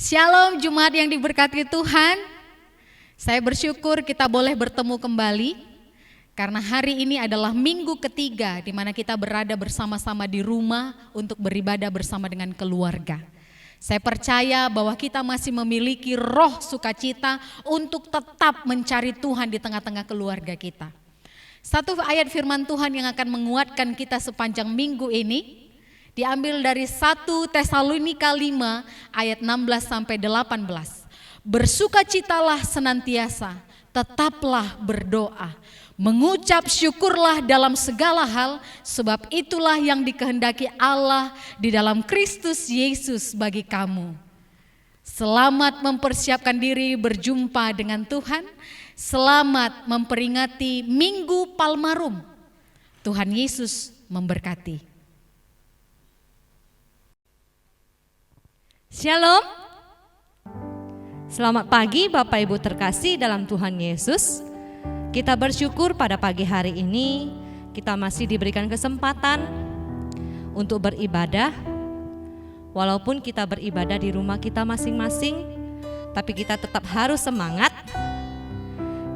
Shalom Jumat yang diberkati Tuhan. Saya bersyukur kita boleh bertemu kembali karena hari ini adalah minggu ketiga di mana kita berada bersama-sama di rumah untuk beribadah bersama dengan keluarga. Saya percaya bahwa kita masih memiliki roh sukacita untuk tetap mencari Tuhan di tengah-tengah keluarga kita. Satu ayat firman Tuhan yang akan menguatkan kita sepanjang minggu ini diambil dari 1 Tesalonika 5 ayat 16 sampai 18. Bersukacitalah senantiasa, tetaplah berdoa, mengucap syukurlah dalam segala hal, sebab itulah yang dikehendaki Allah di dalam Kristus Yesus bagi kamu. Selamat mempersiapkan diri berjumpa dengan Tuhan, selamat memperingati Minggu Palmarum. Tuhan Yesus memberkati. Shalom. Selamat pagi Bapak Ibu terkasih dalam Tuhan Yesus. Kita bersyukur pada pagi hari ini kita masih diberikan kesempatan untuk beribadah. Walaupun kita beribadah di rumah kita masing-masing, tapi kita tetap harus semangat.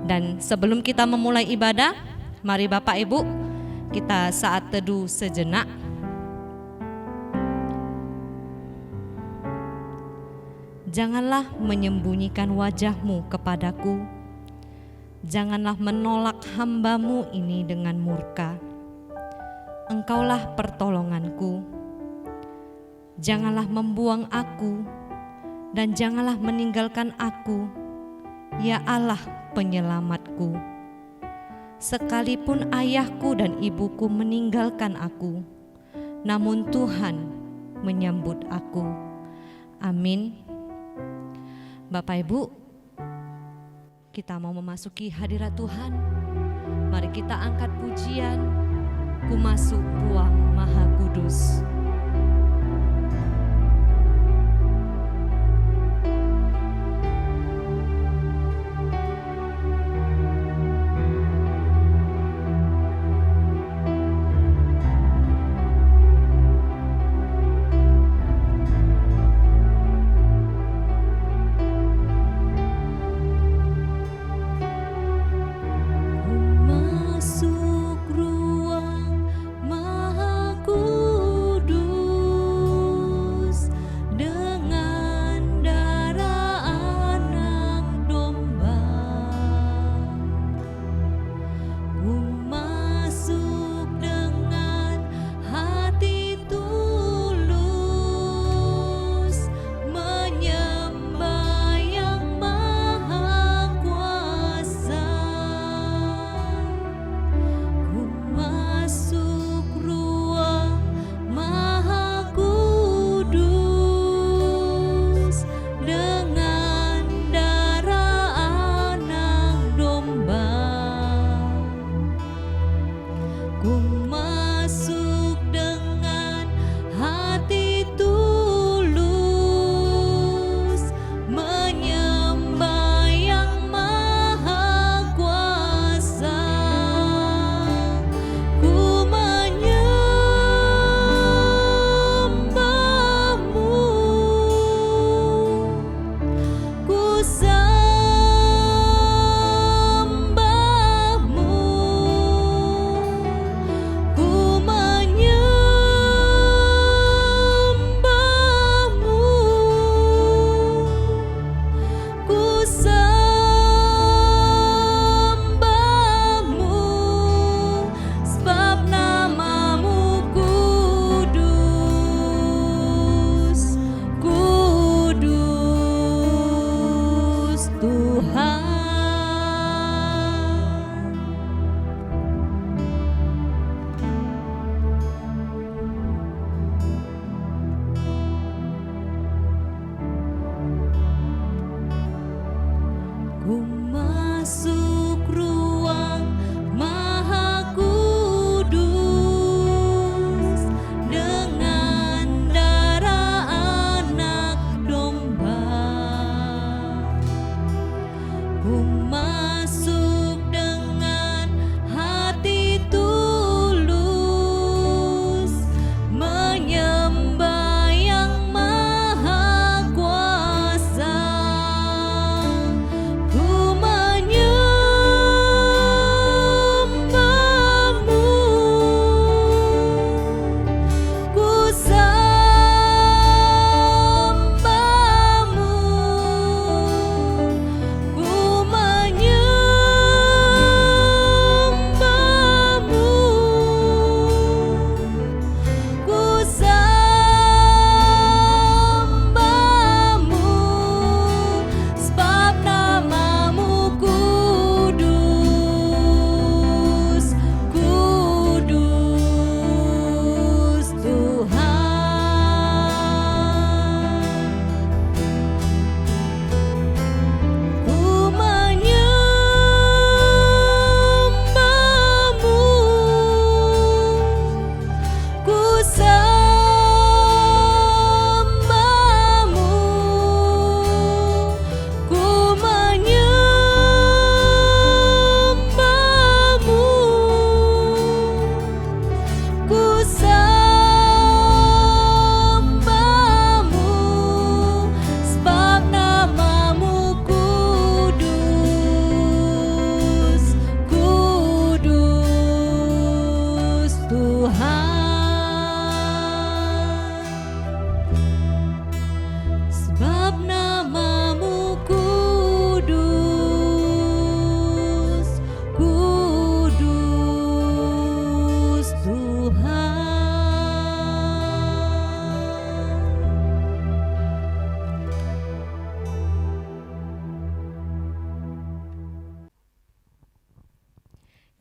Dan sebelum kita memulai ibadah, mari Bapak Ibu kita saat teduh sejenak. Janganlah menyembunyikan wajahmu kepadaku, janganlah menolak hamba-Mu ini dengan murka. Engkaulah pertolonganku, janganlah membuang aku, dan janganlah meninggalkan aku, ya Allah penyelamatku. Sekalipun ayahku dan ibuku meninggalkan aku, namun Tuhan menyambut aku. Amin. Bapak Ibu, kita mau memasuki hadirat Tuhan. Mari kita angkat pujian, Ku masuk ruang Maha Kudus. Masuk ruang Maha Kudus.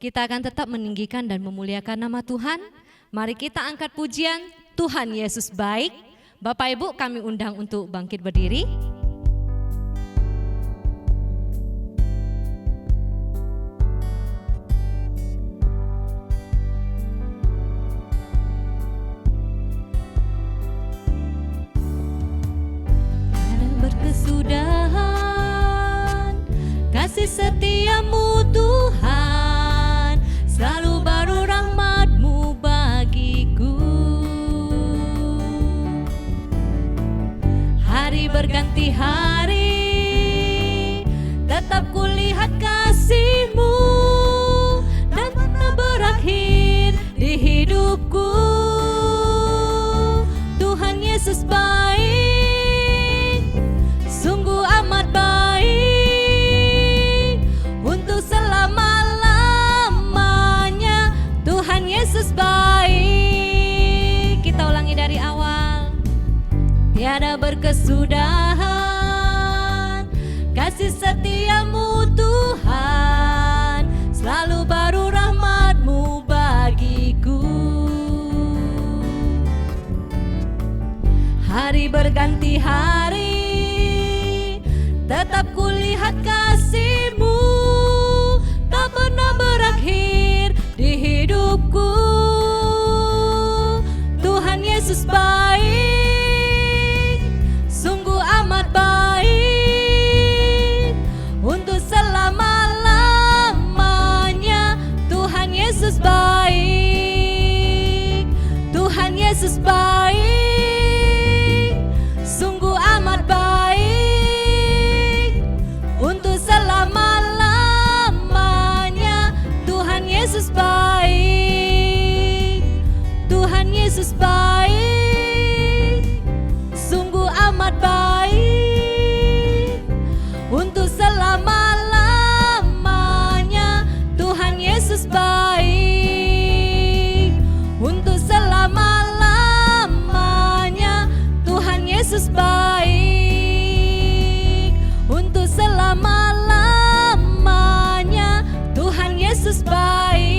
Kita akan tetap meninggikan dan memuliakan nama Tuhan. Mari kita angkat pujian Tuhan Yesus baik. Bapak Ibu kami undang untuk bangkit berdiri. Berkesudahan kasih setiamu Tuhan, selalu baru rahmat-Mu bagiku. Hari berganti hari, tetap kulihat kasih-Mu, dan tak berakhir di hidupku. Tuhan Yesus baik, sungguh amat baik, untuk selama-lamanya. Tuhan Yesus baik. Kita ulangi dari awal. Tiada berkesudahan kasih setiamu Tuhan, selalu baru rahmat-Mu bagiku. Hari berganti hari, tetap kulihat kasih-Mu, tak pernah berakhir di hidupku. Tuhan Yesus baik, sungguh amat baik, untuk selama-lamanya. Tuhan Yesus baik, Tuhan Yesus baik, sungguh amat baik, untuk selama-lamanya. Tuhan Yesus baik, Tuhan Yesus baik, sungguh amat baik, untuk selama-lamanya. Tuhan Yesus baik, untuk selama-lamanya. Tuhan Yesus baik, untuk selama-lamanya. Tuhan Yesus baik.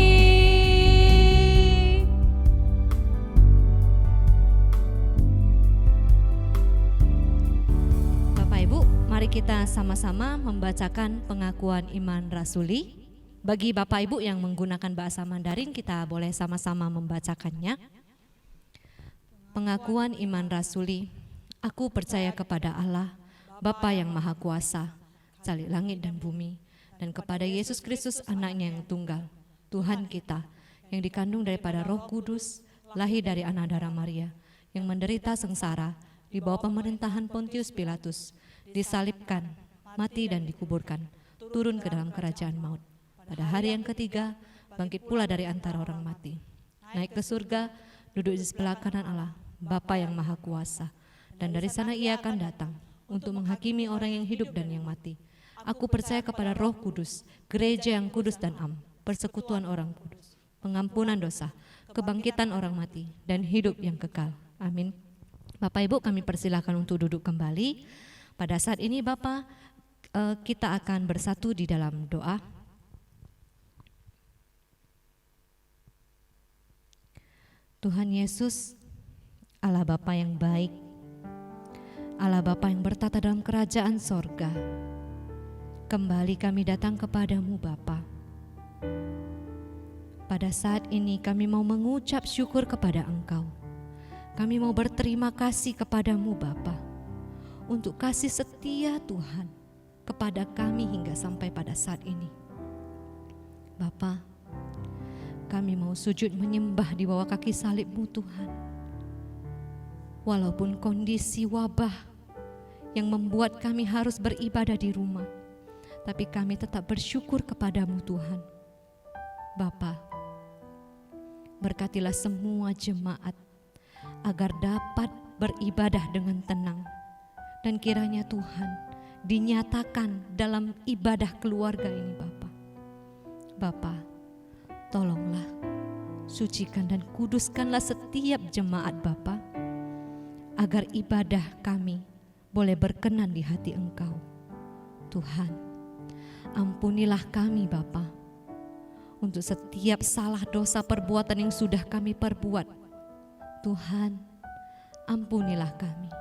Bapak Ibu, mari kita sama-sama membacakan pengakuan iman rasuli. Bagi Bapak Ibu yang menggunakan bahasa Mandarin, kita boleh sama-sama membacakannya. Pengakuan iman rasuli. Aku percaya kepada Allah, Bapa yang Maha Kuasa, Jalik langit dan bumi, dan kepada Yesus Kristus anaknya yang tunggal, Tuhan kita, yang dikandung daripada Roh Kudus, lahir dari anak darah Maria, yang menderita sengsara di bawah pemerintahan Pontius Pilatus, disalibkan, mati dan dikuburkan, turun ke dalam kerajaan maut. Pada hari yang ketiga, bangkit pula dari antara orang mati, naik ke surga, duduk di sebelah kanan Allah, Bapa yang Maha Kuasa, dan dari sana Ia akan datang untuk menghakimi orang yang hidup dan yang mati. Aku percaya kepada Roh Kudus, gereja yang kudus dan am, persekutuan orang kudus, pengampunan dosa, kebangkitan orang mati, dan hidup yang kekal. Amin. Bapak Ibu, kami persilakan untuk duduk kembali. Pada saat ini Bapak, kita akan bersatu di dalam doa. Tuhan Yesus, Allah Bapa yang baik, Allah Bapa yang bertata dalam kerajaan sorga, kembali kami datang kepadamu Bapa. Pada saat ini kami mau mengucap syukur kepada Engkau. Kami mau berterima kasih kepadamu Bapa, untuk kasih setia Tuhan kepada kami hingga sampai pada saat ini. Bapa, kami mau sujud menyembah di bawah kaki salib-Mu Tuhan. Walaupun kondisi wabah yang membuat kami harus beribadah di rumah, tapi kami tetap bersyukur kepadamu Tuhan. Bapa, berkatilah semua jemaat agar dapat beribadah dengan tenang, dan kiranya Tuhan dinyatakan dalam ibadah keluarga ini Bapa. Bapa, tolonglah, sucikan dan kuduskanlah setiap jemaat Bapa, agar ibadah kami boleh berkenan di hati Engkau. Tuhan, ampunilah kami Bapa, untuk setiap salah dosa perbuatan yang sudah kami perbuat. Tuhan, ampunilah kami.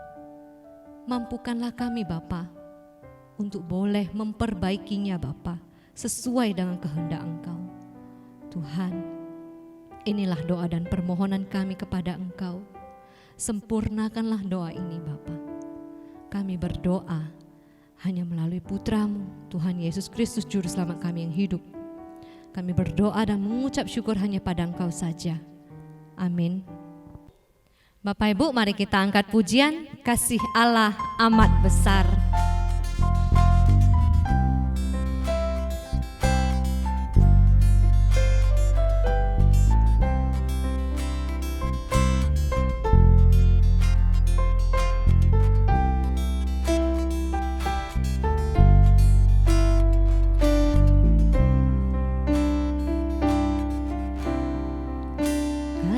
Mampukanlah kami Bapa untuk boleh memperbaikinya Bapa, sesuai dengan kehendak Engkau. Tuhan, inilah doa dan permohonan kami kepada Engkau. Sempurnakanlah doa ini Bapa. Kami berdoa hanya melalui Putra-Mu, Tuhan Yesus Kristus Juru Selamat kami yang hidup. Kami berdoa dan mengucap syukur hanya pada Engkau saja. Amin. Bapak Ibu, mari kita angkat pujian Kasih Allah Amat Besar.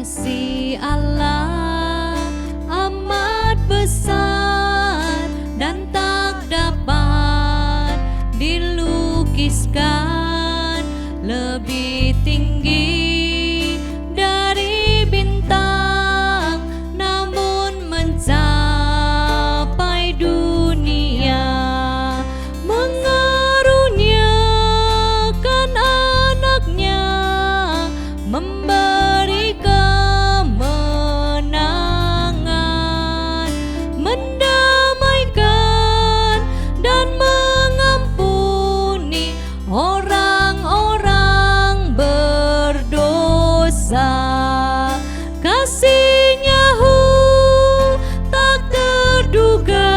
Kasih Allah amat besar dan tak dapat dilukiskan, lebih tinggi dari bintang, namun mencapai dunia, mengaruniakan anaknya, memberi kemenangan, mendamaikan dan mengampuni orang-orang berdosa. Kasih-Nya tak terduga,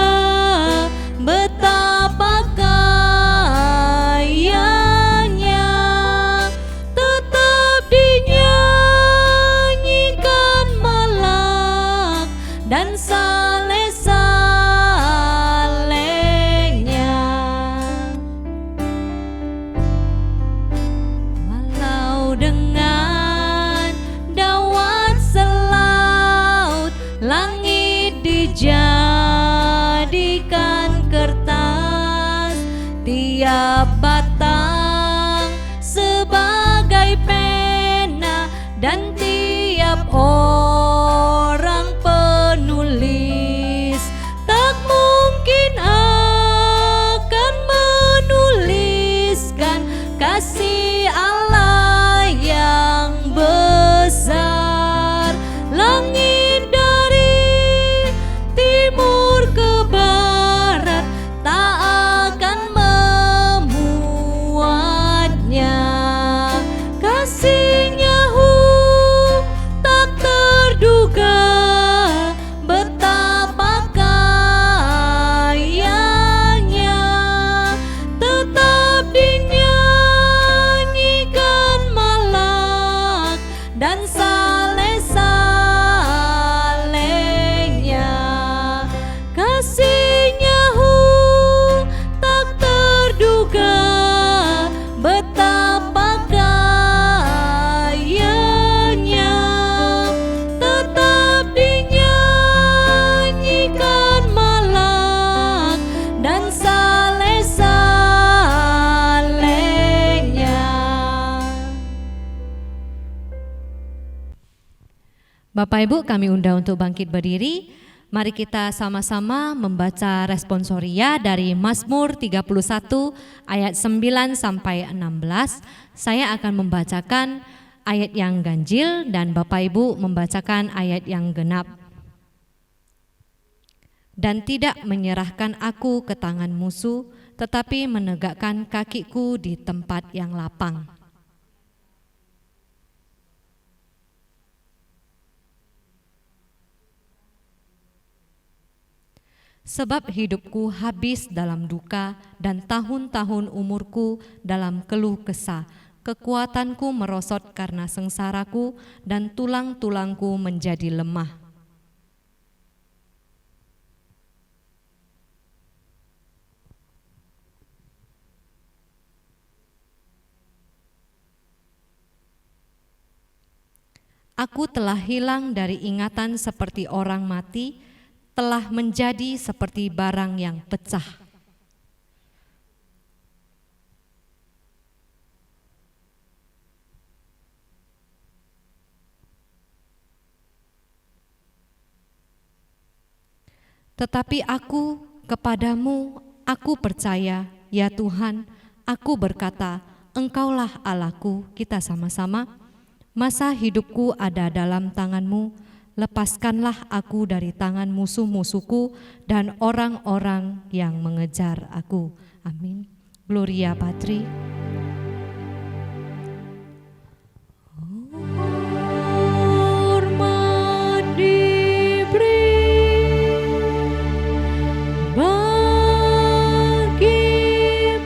betapa kayanya, tetap dinyanyikan malak dan saleh-salehnya. Walau dengan dawat selaut, langit dijadikan kertas, tiap batang sebagai pena, dan tiap orang penulis tak mungkin akan menuliskan kasih Allah yang besar. Langit dari timur ke barat tak akan memuatnya. Kasih-Nya tak terduga, betapa kayanya, tetap dinyanyikan malak dan saleh-salehnya. Kasih-Nya tak terduga, betapa kayanya, tetap dinyanyikan malak dan saleh-salehnya. Bapak Ibu, kami undang untuk bangkit berdiri. Mari kita sama-sama membaca responsoria dari Mazmur 31 ayat 9 sampai 16. Saya akan membacakan ayat yang ganjil dan Bapak Ibu membacakan ayat yang genap. Dan tidak menyerahkan aku ke tangan musuh, tetapi menegakkan kakiku di tempat yang lapang. Sebab hidupku habis dalam duka dan tahun-tahun umurku dalam keluh kesah. Kekuatanku merosot karena sengsaraku dan tulang-tulangku menjadi lemah. Aku telah hilang dari ingatan seperti orang mati, telah menjadi seperti barang yang pecah. Tetapi aku kepadamu, aku percaya, ya Tuhan, aku berkata, Engkaulah Allahku. Kita sama-sama. Masa hidupku ada dalam tangan-Mu, lepaskanlah aku dari tangan musuh-musuhku dan orang-orang yang mengejar aku. Amin. Gloria Patri. Hormat diberi bagi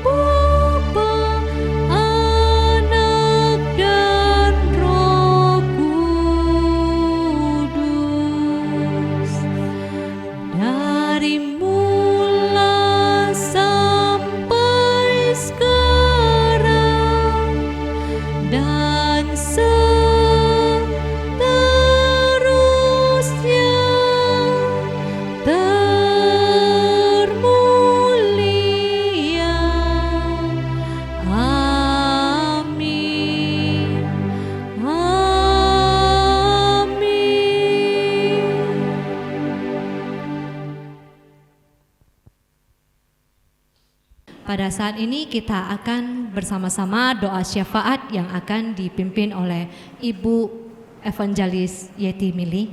Bapa, Anak dan Roh Kudus, dari mula sampai sekarang dan seterusnya, termulia. Amin. Amin. Pada saat ini kita akan bersama-sama doa syafaat yang akan dipimpin oleh Ibu Evangelis Yeti Mili.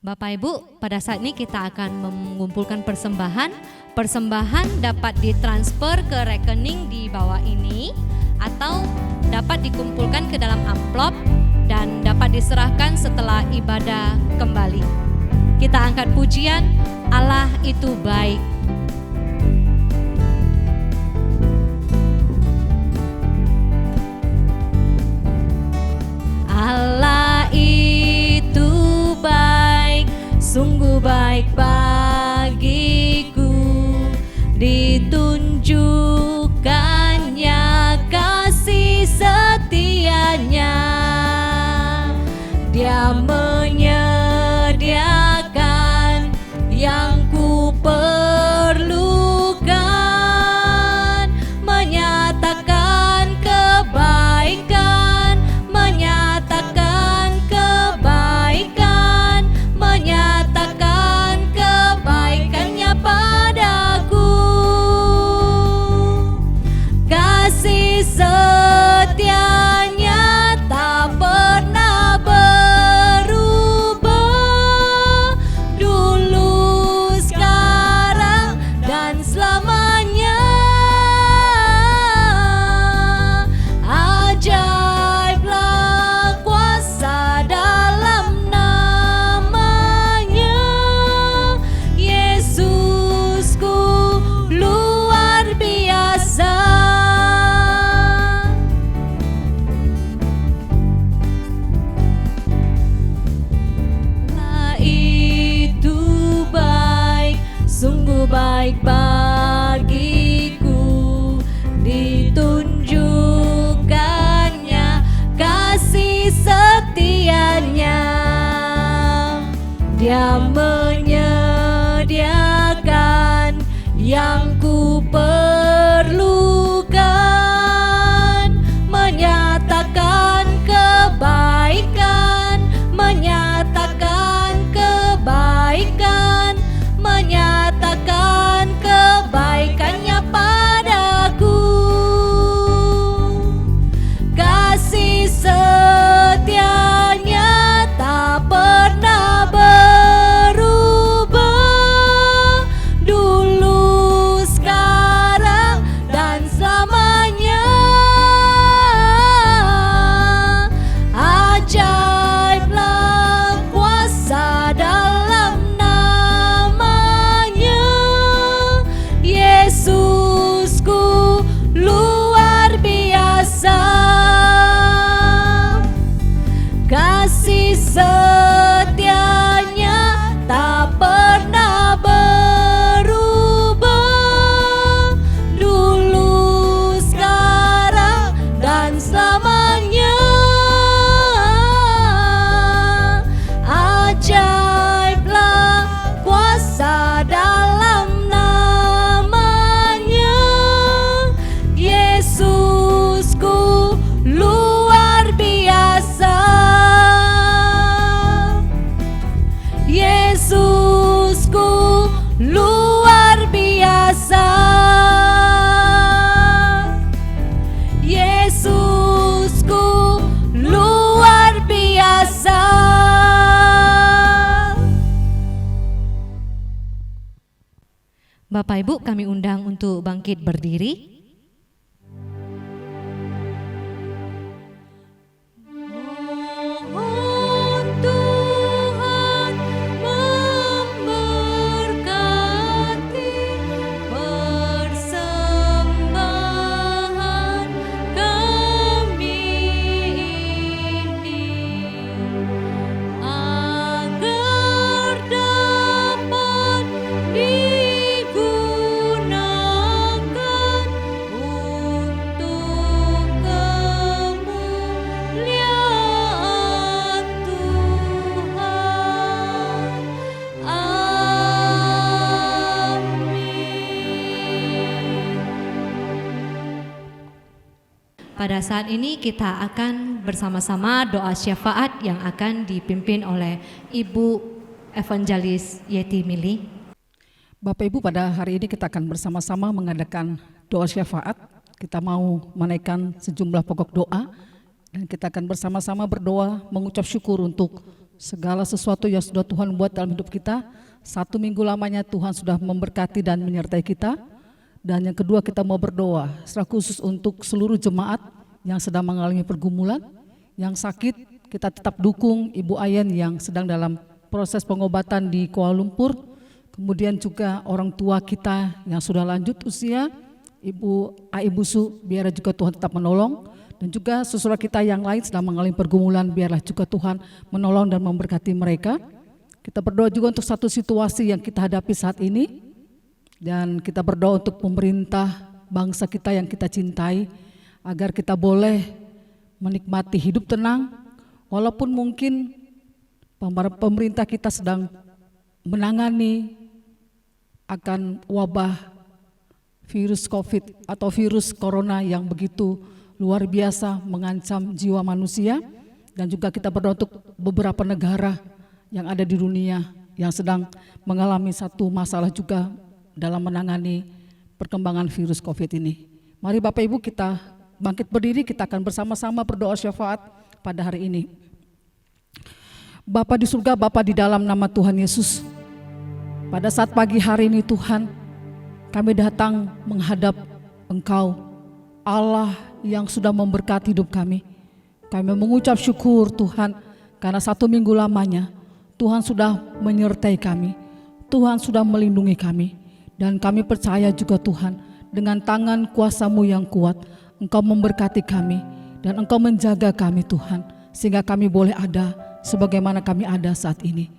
Bapak Ibu, pada saat ini kita akan mengumpulkan persembahan. Persembahan dapat ditransfer ke rekening di bawah ini atau dapat dikumpulkan ke dalam amplop dan dapat diserahkan setelah ibadah kembali. Kita angkat pujian, Allah itu baik. Allah itu baik, sungguh baik bagiku, ditunjukkannya kasih setianya. Dia menyediakan yang ku perlukan, menyatakan kebaikan, menyatakan kebaikan, menyatakan kebaikannya padaku. Kasih setianya tak pernah berubah, dulu, sekarang, dan selamanya. Ajaiblah kuasa dalam namanya, Yesusku luar biasa. Allah itu baik, sungguh baik bagiku, ditunjukkannya kasih setianya. Dia menyediakan yang ku perlukan, menyatakan kebaikan, menyatakan kebaikan, menyatakan kebaikannya padaku. Kasih setianya tak pernah berubah, dulu, sekarang, dan selamanya. Ajaiblah kuasa dalam namanya, Yesusku luar biasa. Kasih setianya tak pernah berubah, dulu, sekarang, dan selamanya. Ajaiblah kuasa dalam namanya, Yesusku luar biasa. Yesusku luar biasa. Yesusku luar biasa. Bapak Ibu, kami undang untuk bangkit berdiri. Pada saat ini kita akan bersama-sama doa syafaat yang akan dipimpin oleh Ibu Evangelis Yeti Mili. Bapak Ibu, pada hari ini kita akan bersama-sama mengadakan doa syafaat. Kita mau menaikkan sejumlah pokok doa dan kita akan bersama-sama berdoa mengucap syukur untuk segala sesuatu yang sudah Tuhan buat dalam hidup kita. 1 minggu lamanya Tuhan sudah memberkati dan menyertai kita. Dan yang kedua, kita mau berdoa secara khusus untuk seluruh jemaat yang sedang mengalami pergumulan, yang sakit. Kita tetap dukung Ibu Ayen yang sedang dalam proses pengobatan di Kuala Lumpur. Kemudian juga orang tua kita yang sudah lanjut usia, Ibu Aibusu, biar juga Tuhan tetap menolong. Dan juga saudara kita yang lain sedang mengalami pergumulan, biarlah juga Tuhan menolong dan memberkati mereka. Kita berdoa juga untuk satu situasi yang kita hadapi saat ini. Dan kita berdoa untuk pemerintah bangsa kita yang kita cintai, agar kita boleh menikmati hidup tenang, walaupun mungkin pemerintah kita sedang menangani akan wabah virus COVID atau virus corona yang begitu luar biasa mengancam jiwa manusia. Dan juga kita berdoa untuk beberapa negara yang ada di dunia yang sedang mengalami satu masalah juga dalam menangani perkembangan virus COVID ini. Mari Bapak Ibu kita bangkit berdiri, kita akan bersama-sama berdoa syafaat pada hari ini. Bapa di surga, Bapa di dalam nama Tuhan Yesus, pada saat pagi hari ini Tuhan, kami datang menghadap Engkau, Allah yang sudah memberkati hidup kami. Kami mengucap syukur Tuhan, karena 1 minggu lamanya Tuhan sudah menyertai kami, Tuhan sudah melindungi kami. Dan kami percaya juga Tuhan, dengan tangan kuasa-Mu yang kuat, Engkau memberkati kami dan Engkau menjaga kami Tuhan, sehingga kami boleh ada sebagaimana kami ada saat ini.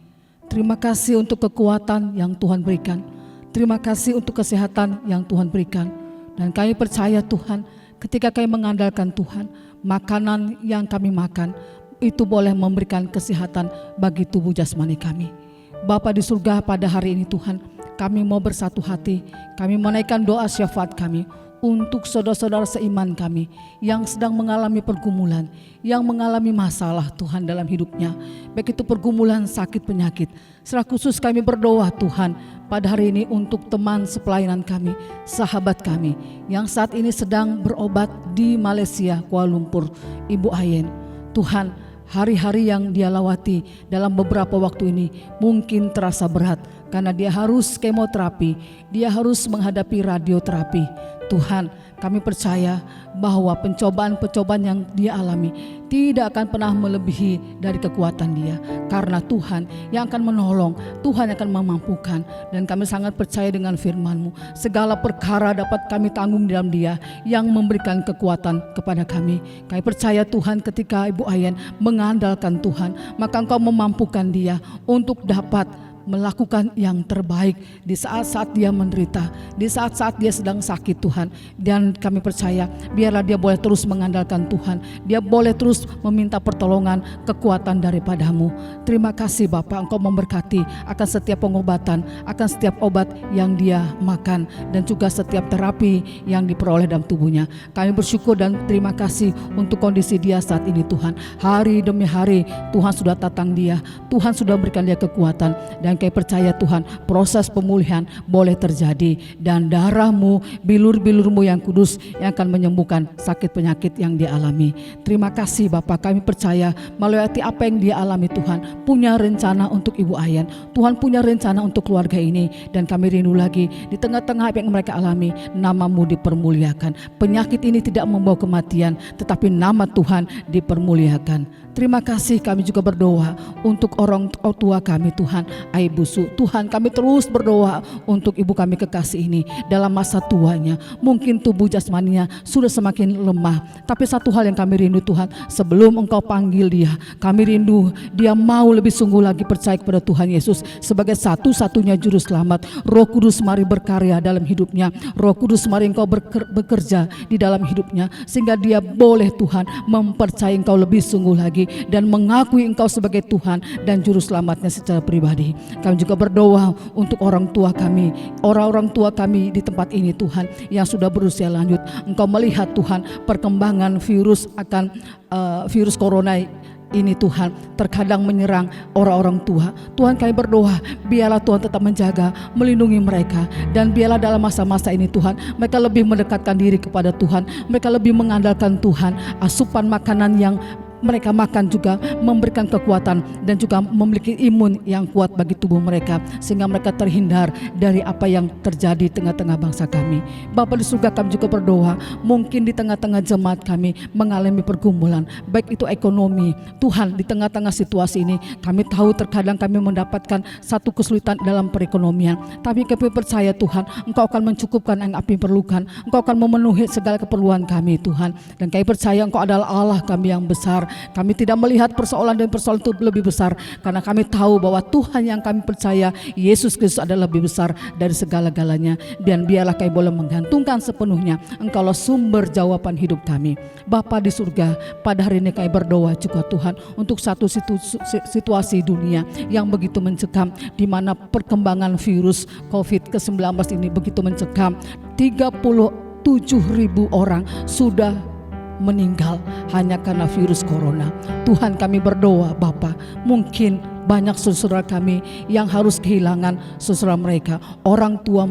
Terima kasih untuk kekuatan yang Tuhan berikan, terima kasih untuk kesehatan yang Tuhan berikan. Dan kami percaya Tuhan, ketika kami mengandalkan Tuhan, makanan yang kami makan itu boleh memberikan kesehatan bagi tubuh jasmani kami. Bapa di surga, pada hari ini Tuhan, kami mau bersatu hati, kami menaikkan doa syafaat kami untuk saudara-saudara seiman kami yang sedang mengalami pergumulan, yang mengalami masalah Tuhan dalam hidupnya, baik itu pergumulan sakit penyakit. Secara khusus kami berdoa Tuhan pada hari ini untuk teman sepelayanan kami, sahabat kami yang saat ini sedang berobat di Malaysia, Kuala Lumpur, Ibu Ayen. Tuhan, hari-hari yang dia lawati dalam beberapa waktu ini mungkin terasa berat, karena dia harus kemoterapi, dia harus menghadapi radioterapi. Tuhan, kami percaya bahwa pencobaan-pencobaan yang dia alami tidak akan pernah melebihi dari kekuatan dia, karena Tuhan yang akan menolong, Tuhan yang akan memampukan. Dan kami sangat percaya dengan firman-Mu, segala perkara dapat kami tanggung dalam Dia yang memberikan kekuatan kepada kami. Kami percaya Tuhan, ketika Ibu Ayen mengandalkan Tuhan, maka Engkau memampukan dia untuk dapat melakukan yang terbaik di saat-saat dia menderita, di saat-saat dia sedang sakit Tuhan. Dan kami percaya biarlah dia boleh terus mengandalkan Tuhan, dia boleh terus meminta pertolongan, kekuatan daripada-Mu. Terima kasih Bapa, Engkau memberkati akan setiap pengobatan, akan setiap obat yang dia makan, dan juga setiap terapi yang diperoleh dalam tubuhnya. Kami bersyukur dan terima kasih untuk kondisi dia saat ini Tuhan. Hari demi hari Tuhan sudah tatang dia, Tuhan sudah berikan dia kekuatan, dan Dan kami percaya Tuhan, proses pemulihan boleh terjadi, dan darah-Mu, bilur-bilur-Mu yang kudus yang akan menyembuhkan sakit penyakit yang dia alami. Terima kasih Bapa, kami percaya melalui apa yang dia alami Tuhan, punya rencana untuk Ibu Ayan. Tuhan punya rencana untuk keluarga ini, dan kami rindu lagi di tengah-tengah apa yang mereka alami, nama-Mu dipermuliakan. Penyakit ini tidak membawa kematian, tetapi nama Tuhan dipermuliakan. Terima kasih, kami juga berdoa untuk orang tua kami Tuhan, Ibu Su. Tuhan, kami terus berdoa untuk ibu kami kekasih ini dalam masa tuanya. Mungkin tubuh jasmaninya sudah semakin lemah, tapi satu hal yang kami rindu Tuhan, sebelum Engkau panggil dia, kami rindu dia mau lebih sungguh lagi percaya kepada Tuhan Yesus sebagai satu-satunya juru selamat. Roh Kudus mari berkarya dalam hidupnya. Roh Kudus mari Engkau bekerja di dalam hidupnya, sehingga dia boleh Tuhan mempercayai Engkau lebih sungguh lagi dan mengakui Engkau sebagai Tuhan dan juru selamatnya secara pribadi. Kami juga berdoa untuk orang tua kami, orang-orang tua kami di tempat ini Tuhan yang sudah berusia lanjut. Engkau melihat Tuhan perkembangan virus virus corona ini Tuhan terkadang menyerang orang-orang tua. Tuhan, kami berdoa biarlah Tuhan tetap menjaga, melindungi mereka, dan biarlah dalam masa-masa ini Tuhan mereka lebih mendekatkan diri kepada Tuhan, mereka lebih mengandalkan Tuhan. Asupan makanan yang mereka makan juga memberikan kekuatan dan juga memiliki imun yang kuat bagi tubuh mereka, sehingga mereka terhindar dari apa yang terjadi tengah-tengah bangsa kami. Bapa di surga, kami juga berdoa mungkin di tengah-tengah jemaat kami mengalami pergumulan, baik itu ekonomi. Tuhan, di tengah-tengah situasi ini kami tahu terkadang kami mendapatkan satu kesulitan dalam perekonomian, tapi kami percaya Tuhan Engkau akan mencukupkan yang kami perlukan, Engkau akan memenuhi segala keperluan kami Tuhan. Dan kami percaya Engkau adalah Allah kami yang besar. Kami tidak melihat persoalan dan persoalan itu lebih besar, karena kami tahu bahwa Tuhan yang kami percaya, Yesus Kristus, adalah lebih besar dari segala-galanya. Dan biarlah kami boleh menggantungkan sepenuhnya Engkaulah sumber jawaban hidup kami. Bapa di surga, pada hari ini kami berdoa juga Tuhan untuk satu situasi dunia yang begitu mencekam, di mana perkembangan virus COVID-19 ini begitu mencekam. 37.000 orang sudah meninggal hanya karena virus corona. Tuhan, kami berdoa Bapa, mungkin banyak saudara kami yang harus kehilangan saudara mereka, orang tua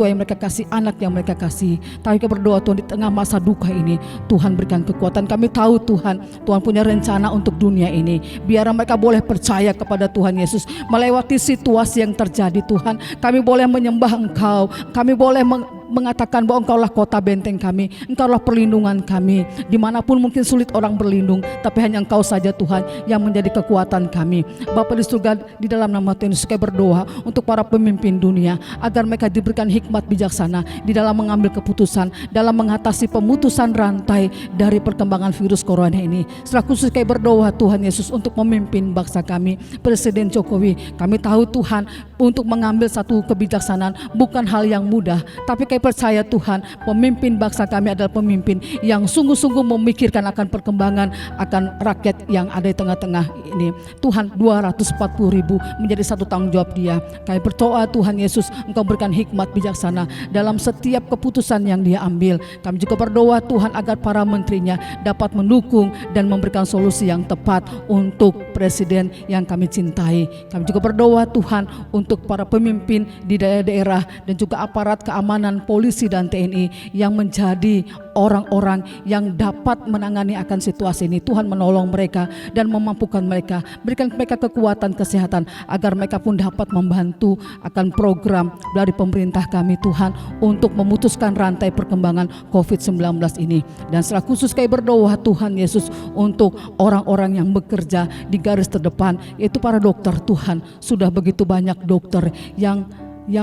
yang mereka kasih, anak yang mereka kasih. Tapi kami berdoa Tuhan, di tengah masa duka ini Tuhan berikan kekuatan. Kami tahu Tuhan punya rencana untuk dunia ini. Biar mereka boleh percaya kepada Tuhan Yesus melewati situasi yang terjadi. Tuhan, kami boleh menyembah Engkau, kami boleh mengatakan bahwa Engkaulah kota benteng kami, Engkaulah perlindungan kami. Dimanapun mungkin sulit orang berlindung, tapi hanya Engkau saja Tuhan yang menjadi kekuatan kami. Bapa di surga, di dalam nama Tuhan Yesus kami berdoa untuk para pemimpin dunia, agar mereka diberikan hikmat bijaksana di dalam mengambil keputusan, dalam mengatasi pemutusan rantai dari perkembangan virus corona ini. Secara khusus kami berdoa Tuhan Yesus untuk memimpin bangsa kami, Presiden Jokowi. Kami tahu Tuhan, untuk mengambil satu kebijaksanaan bukan hal yang mudah, tapi kami percaya Tuhan, pemimpin bangsa kami adalah pemimpin yang sungguh-sungguh memikirkan akan perkembangan, akan rakyat yang ada di tengah-tengah ini. Tuhan, 240.000 menjadi satu tanggung jawab dia. Kami berdoa Tuhan Yesus, Engkau berikan hikmat bijaksana dalam setiap keputusan yang dia ambil. Kami juga berdoa Tuhan agar para menterinya dapat mendukung dan memberikan solusi yang tepat untuk presiden yang kami cintai. Kami juga berdoa Tuhan untuk para pemimpin di daerah-daerah dan juga aparat keamanan, polisi dan TNI yang menjadi orang-orang yang dapat menangani akan situasi ini. Tuhan, menolong mereka dan memampukan mereka, berikan mereka kekuatan kesehatan agar mereka pun dapat membantu akan program dari pemerintah kami Tuhan untuk memutuskan rantai perkembangan COVID-19 ini. Dan secara khusus kami berdoa Tuhan Yesus untuk orang-orang yang bekerja di garis terdepan, yaitu para dokter. Tuhan, sudah begitu banyak dokter yang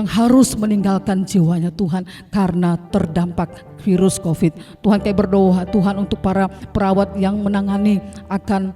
harus meninggalkan jiwanya Tuhan karena terdampak virus COVID. Tuhan, kami berdoa Tuhan untuk para perawat yang menangani akan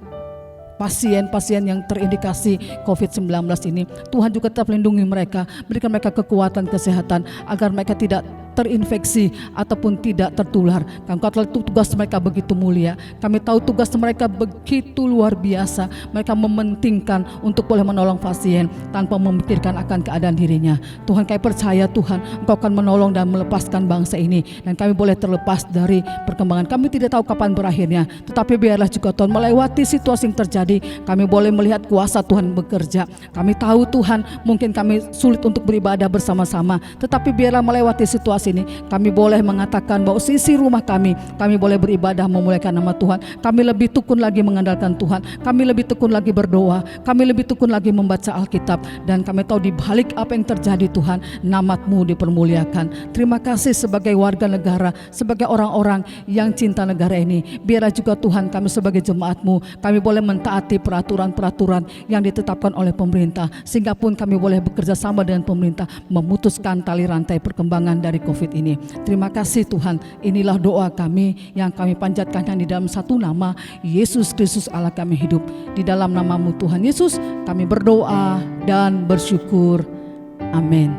pasien-pasien yang terindikasi COVID-19 ini. Tuhan juga tetap lindungi mereka, berikan mereka kekuatan kesehatan agar mereka tidak terinfeksi ataupun tidak tertular. Kami tahu tugas mereka begitu mulia. Kami tahu tugas mereka begitu luar biasa. Mereka mementingkan untuk boleh menolong pasien tanpa memikirkan akan keadaan dirinya. Tuhan, kami percaya Tuhan, Engkau akan menolong dan melepaskan bangsa ini, dan kami boleh terlepas dari perkembangan. Kami tidak tahu kapan berakhirnya, tetapi biarlah juga Tuhan melewati situasi yang terjadi, kami boleh melihat kuasa Tuhan bekerja. Kami tahu Tuhan, mungkin kami sulit untuk beribadah bersama-sama, tetapi biarlah melewati situasi ini, kami boleh mengatakan bahwa sisi rumah kami boleh beribadah memuliakan nama Tuhan. Kami lebih tekun lagi mengandalkan Tuhan, kami lebih tekun lagi berdoa, kami lebih tekun lagi membaca Alkitab, dan kami tahu di balik apa yang terjadi Tuhan, nama-Mu dipermuliakan. Terima kasih sebagai warga negara, sebagai orang-orang yang cinta negara ini. Biarlah juga Tuhan, kami sebagai jemaat-Mu, kami boleh mentaati peraturan-peraturan yang ditetapkan oleh pemerintah, sehingga pun kami boleh bekerja sama dengan pemerintah memutuskan tali rantai perkembangan dari COVID ini. Terima kasih Tuhan, inilah doa kami yang kami panjatkan di dalam satu nama, Yesus Kristus Allah kami hidup. Di dalam nama-Mu Tuhan Yesus kami berdoa dan bersyukur. Amin.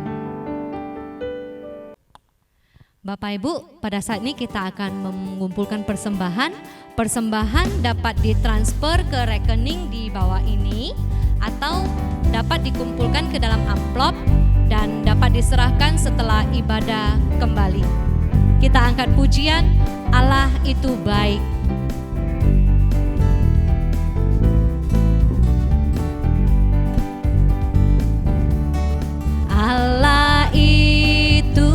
Bapak Ibu, pada saat ini kita akan mengumpulkan persembahan. Persembahan dapat ditransfer ke rekening di bawah ini, atau dapat dikumpulkan ke dalam amplop dan dapat diserahkan setelah ibadah kembali. Kita angkat pujian, Allah itu baik. Allah itu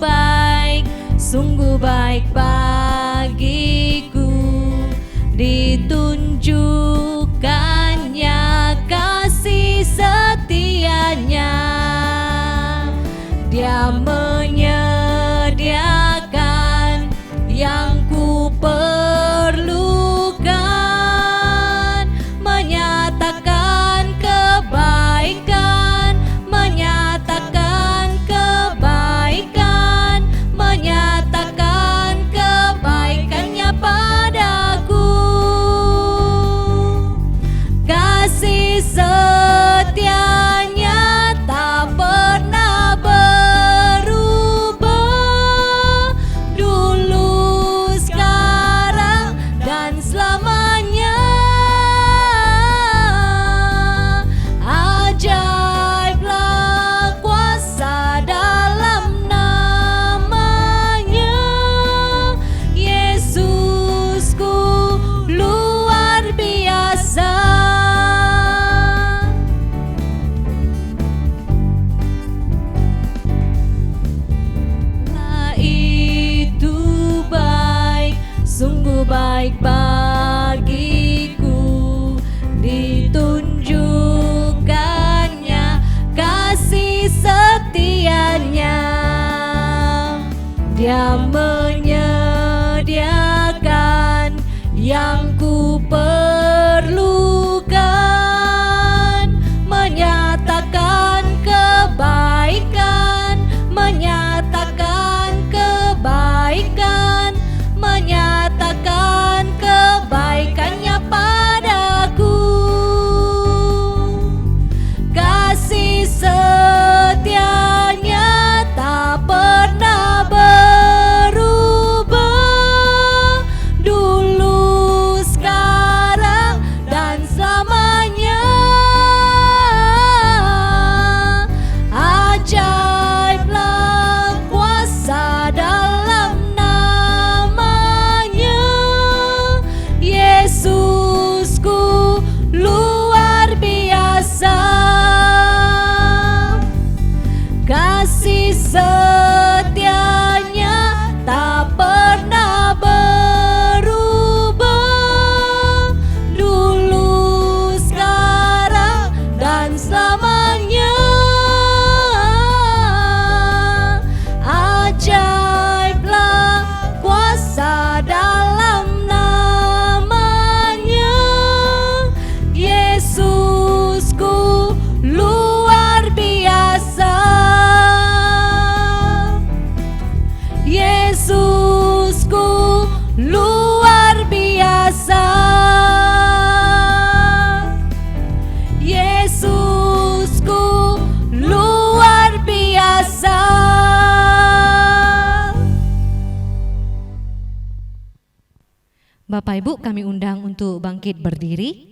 baik, sungguh baik bagiku, ditunjukkannya kasih setianya. Dia menyediakan yang ku perlukan, menyatakan kebaikan, menyatakan kebaikan, menyatakan kebaikannya padaku. Kasih setianya tak pernah berubah, dulu, sekarang, dan selamanya. Ajaiblah kuasa dalam namanya, Yesusku luar biasa. Allah itu baik, sungguh baik bagiku, ditunjukkannya kasih setianya. Dia menyediakan yang ku perlukan, menyatakan kebaikan, menyatakan kebaikan, menyatakan kebaikannya padaku. Kasih setianya tak pernah berubah, Bapak Ibu kami undang untuk bangkit berdiri.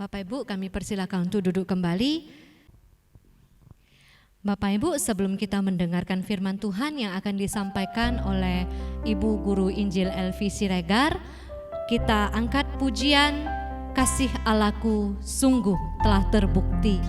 Bapak Ibu kami persilakan untuk duduk kembali. Bapak Ibu, sebelum kita mendengarkan firman Tuhan yang akan disampaikan oleh Ibu Guru Injil Elvi Siregar, kita angkat pujian Kasih Allahku sungguh telah terbukti.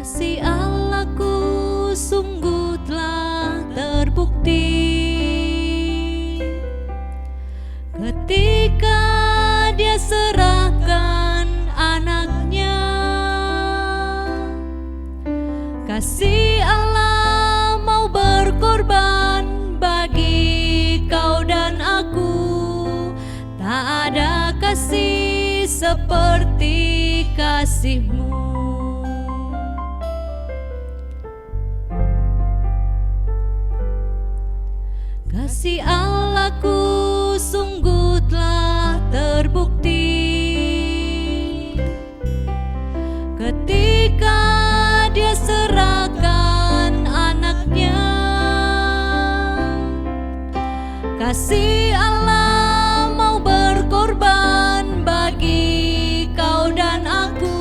Kasih Allahku sungguh telah terbukti ketika Dia serahkan anaknya. Kasih Allah mau berkorban bagi kau dan aku. Tak ada kasih seperti kasih-Mu. Kasih Allahku sungguh telah terbukti ketika Dia serahkan anaknya. Kasih Allah mau berkorban bagi kau dan aku.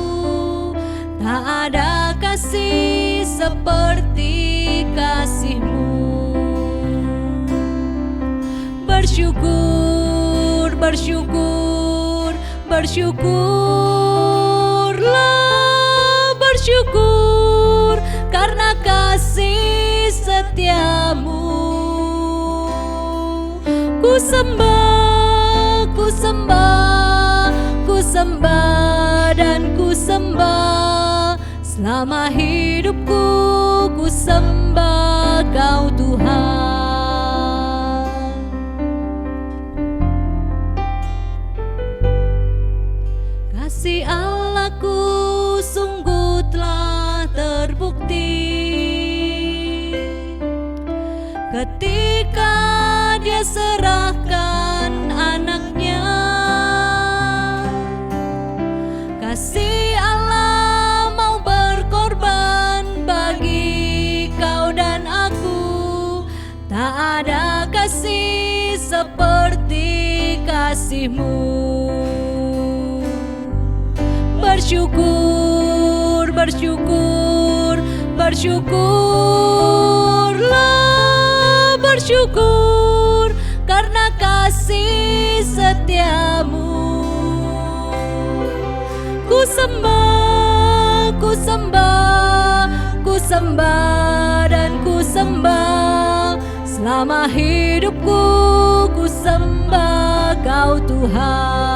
Tak ada kasih seperti kasih-Mu. Bersyukur, bersyukur, bersyukurlah, bersyukur karena kasih setia-Mu. Ku sembah, ku sembah, ku sembah dan ku sembah. Selama hidupku ku sembah Kau Tuhan. Kasih Allahku sungguh telah terbukti ketika Dia serahkan anaknya. Kasih Allah mau berkorban bagi kau dan aku. Tak ada kasih seperti kasih-Mu. Bersyukur, bersyukur, bersyukurlah, bersyukur karena kasih setia-Mu. Ku sembah, ku sembah, ku sembah dan ku sembah. Selama hidupku ku sembah Kau Tuhan.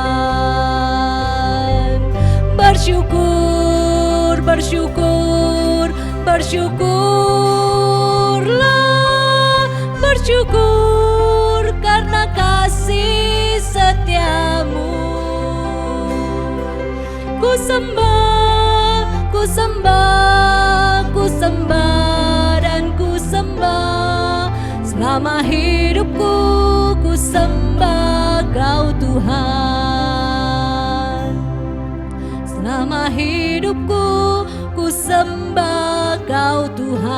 Bersyukur, bersyukur, bersyukurlah, bersyukur karena kasih setia-Mu. Ku sembah, ku sembah, ku sembah dan ku sembah. Selama hidupku ku sembah Kau Tuhan. Selama hidupku ku sembah Kau Tuhan.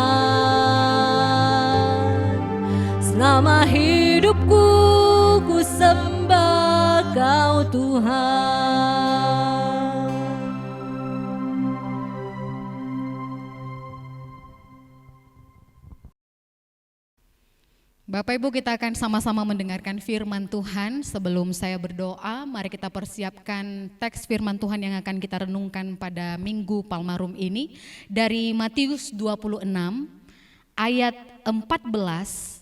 Selama hidupku ku sembah Kau Tuhan. Bapak Ibu, kita akan sama-sama mendengarkan firman Tuhan. Sebelum saya berdoa, mari kita persiapkan teks firman Tuhan yang akan kita renungkan pada Minggu Palmarum ini dari Matius 26 ayat 14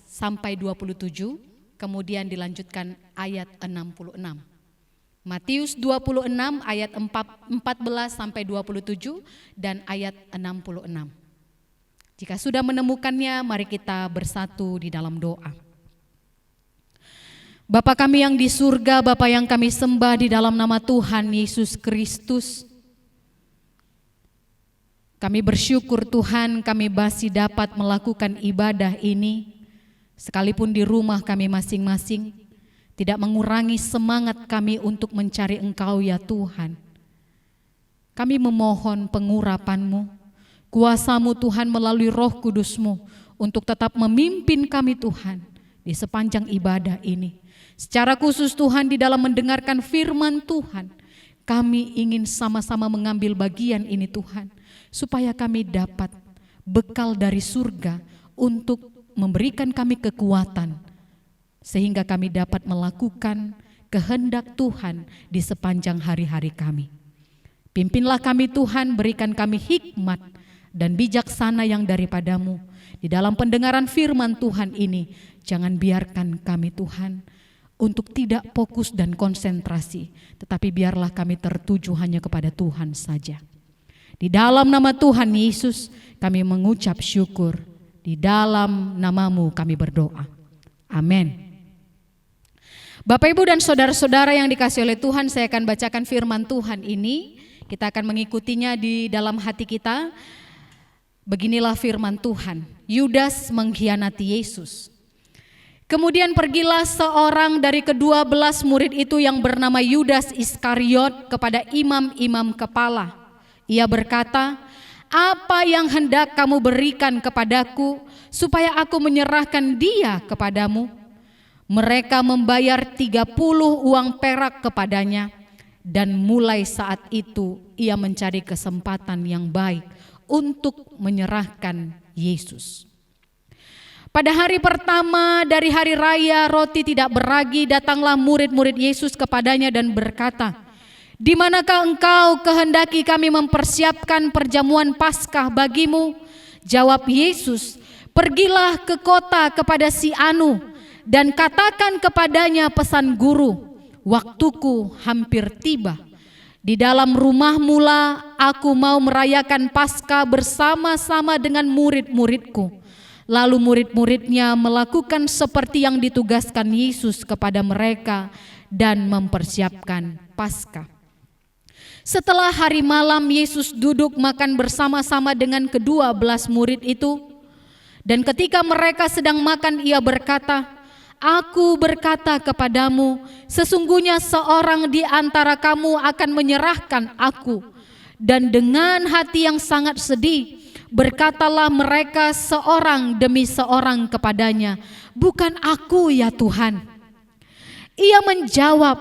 sampai 27, kemudian dilanjutkan ayat 66. Matius 26 ayat 14 sampai 27 dan ayat 66. Jika sudah menemukannya, mari kita bersatu di dalam doa. Bapa kami yang di surga, Bapa yang kami sembah di dalam nama Tuhan Yesus Kristus. Kami bersyukur Tuhan, kami masih dapat melakukan ibadah ini, sekalipun di rumah kami masing-masing, tidak mengurangi semangat kami untuk mencari Engkau ya Tuhan. Kami memohon pengurapan-Mu, kuasa-Mu Tuhan melalui Roh Kudus-Mu untuk tetap memimpin kami Tuhan di sepanjang ibadah ini. Secara khusus Tuhan di dalam mendengarkan firman Tuhan, kami ingin sama-sama mengambil bagian ini Tuhan, supaya kami dapat bekal dari surga untuk memberikan kami kekuatan, sehingga kami dapat melakukan kehendak Tuhan di sepanjang hari-hari kami. Pimpinlah kami Tuhan, berikan kami hikmat dan bijaksana yang daripada-Mu. Di dalam pendengaran firman Tuhan ini, jangan biarkan kami Tuhan untuk tidak fokus dan konsentrasi, tetapi biarlah kami tertuju hanya kepada Tuhan saja. Di dalam nama Tuhan Yesus kami mengucap syukur. Di dalam nama-Mu kami berdoa. Amin. Bapak Ibu dan saudara-saudara yang dikasihi oleh Tuhan, saya akan bacakan firman Tuhan ini. Kita akan mengikutinya di dalam hati kita. Beginilah firman Tuhan, Yudas mengkhianati Yesus. Kemudian pergilah seorang dari ke-12 murid itu yang bernama Yudas Iskariot kepada imam-imam kepala. Ia berkata, "Apa yang hendak kamu berikan kepadaku supaya aku menyerahkan dia kepadamu?" Mereka membayar 30 uang perak kepadanya, dan mulai saat itu ia mencari kesempatan yang baik untuk menyerahkan Yesus. Pada hari pertama dari hari raya roti tidak beragi, datanglah murid-murid Yesus kepadanya dan berkata, "Di manakah engkau kehendaki kami mempersiapkan perjamuan Paskah bagimu?" Jawab Yesus, "Pergilah ke kota kepada si Anu dan katakan kepadanya pesan guru, waktuku hampir tiba. Di dalam rumah mula aku mau merayakan Paskah bersama-sama dengan murid-muridku." Lalu murid-muridnya melakukan seperti yang ditugaskan Yesus kepada mereka dan mempersiapkan Paskah. Setelah hari malam, Yesus duduk makan bersama-sama dengan ke-12 murid itu. Dan ketika mereka sedang makan, ia berkata, "Aku berkata kepadamu, sesungguhnya seorang di antara kamu akan menyerahkan aku." Dan dengan hati yang sangat sedih, berkatalah mereka seorang demi seorang kepadanya, "Bukan aku ya Tuhan." Ia menjawab,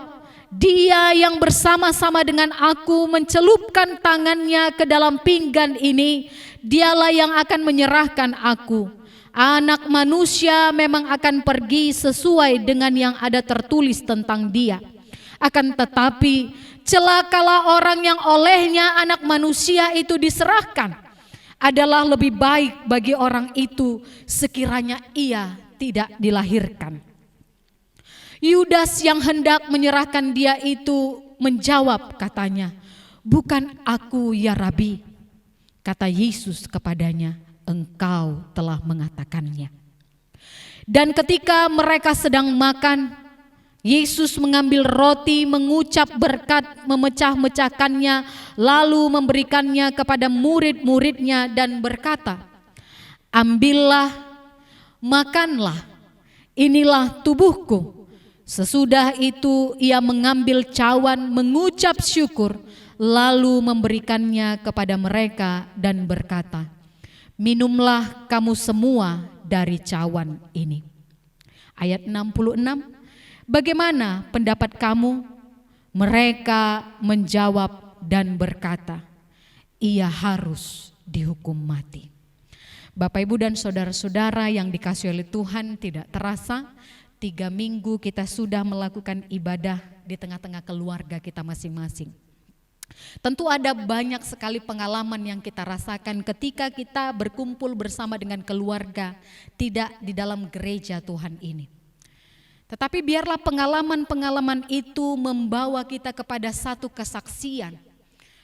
"Dia yang bersama-sama dengan aku mencelupkan tangannya ke dalam pinggan ini, dialah yang akan menyerahkan aku. Anak manusia memang akan pergi sesuai dengan yang ada tertulis tentang dia. Akan tetapi celakalah orang yang olehnya anak manusia itu diserahkan. Adalah lebih baik bagi orang itu sekiranya ia tidak dilahirkan." Yudas yang hendak menyerahkan dia itu menjawab katanya, "Bukan aku ya Rabi." Kata Yesus kepadanya, "Engkau telah mengatakannya." Dan ketika mereka sedang makan, Yesus mengambil roti, mengucap berkat, memecah-mecahkannya, lalu memberikannya kepada murid-muridnya dan berkata, "Ambillah, makanlah, inilah tubuhku." Sesudah itu ia mengambil cawan, mengucap syukur, lalu memberikannya kepada mereka dan berkata, "Minumlah kamu semua dari cawan ini." Ayat 66, "Bagaimana pendapat kamu?" Mereka menjawab dan berkata, "Ia harus dihukum mati." Bapak, Ibu, dan saudara-saudara yang dikasihi oleh Tuhan, tidak terasa 3 minggu kita sudah melakukan ibadah di tengah-tengah keluarga kita masing-masing. Tentu ada banyak sekali pengalaman yang kita rasakan ketika kita berkumpul bersama dengan keluarga, tidak di dalam gereja Tuhan ini. Tetapi biarlah pengalaman-pengalaman itu membawa kita kepada satu kesaksian,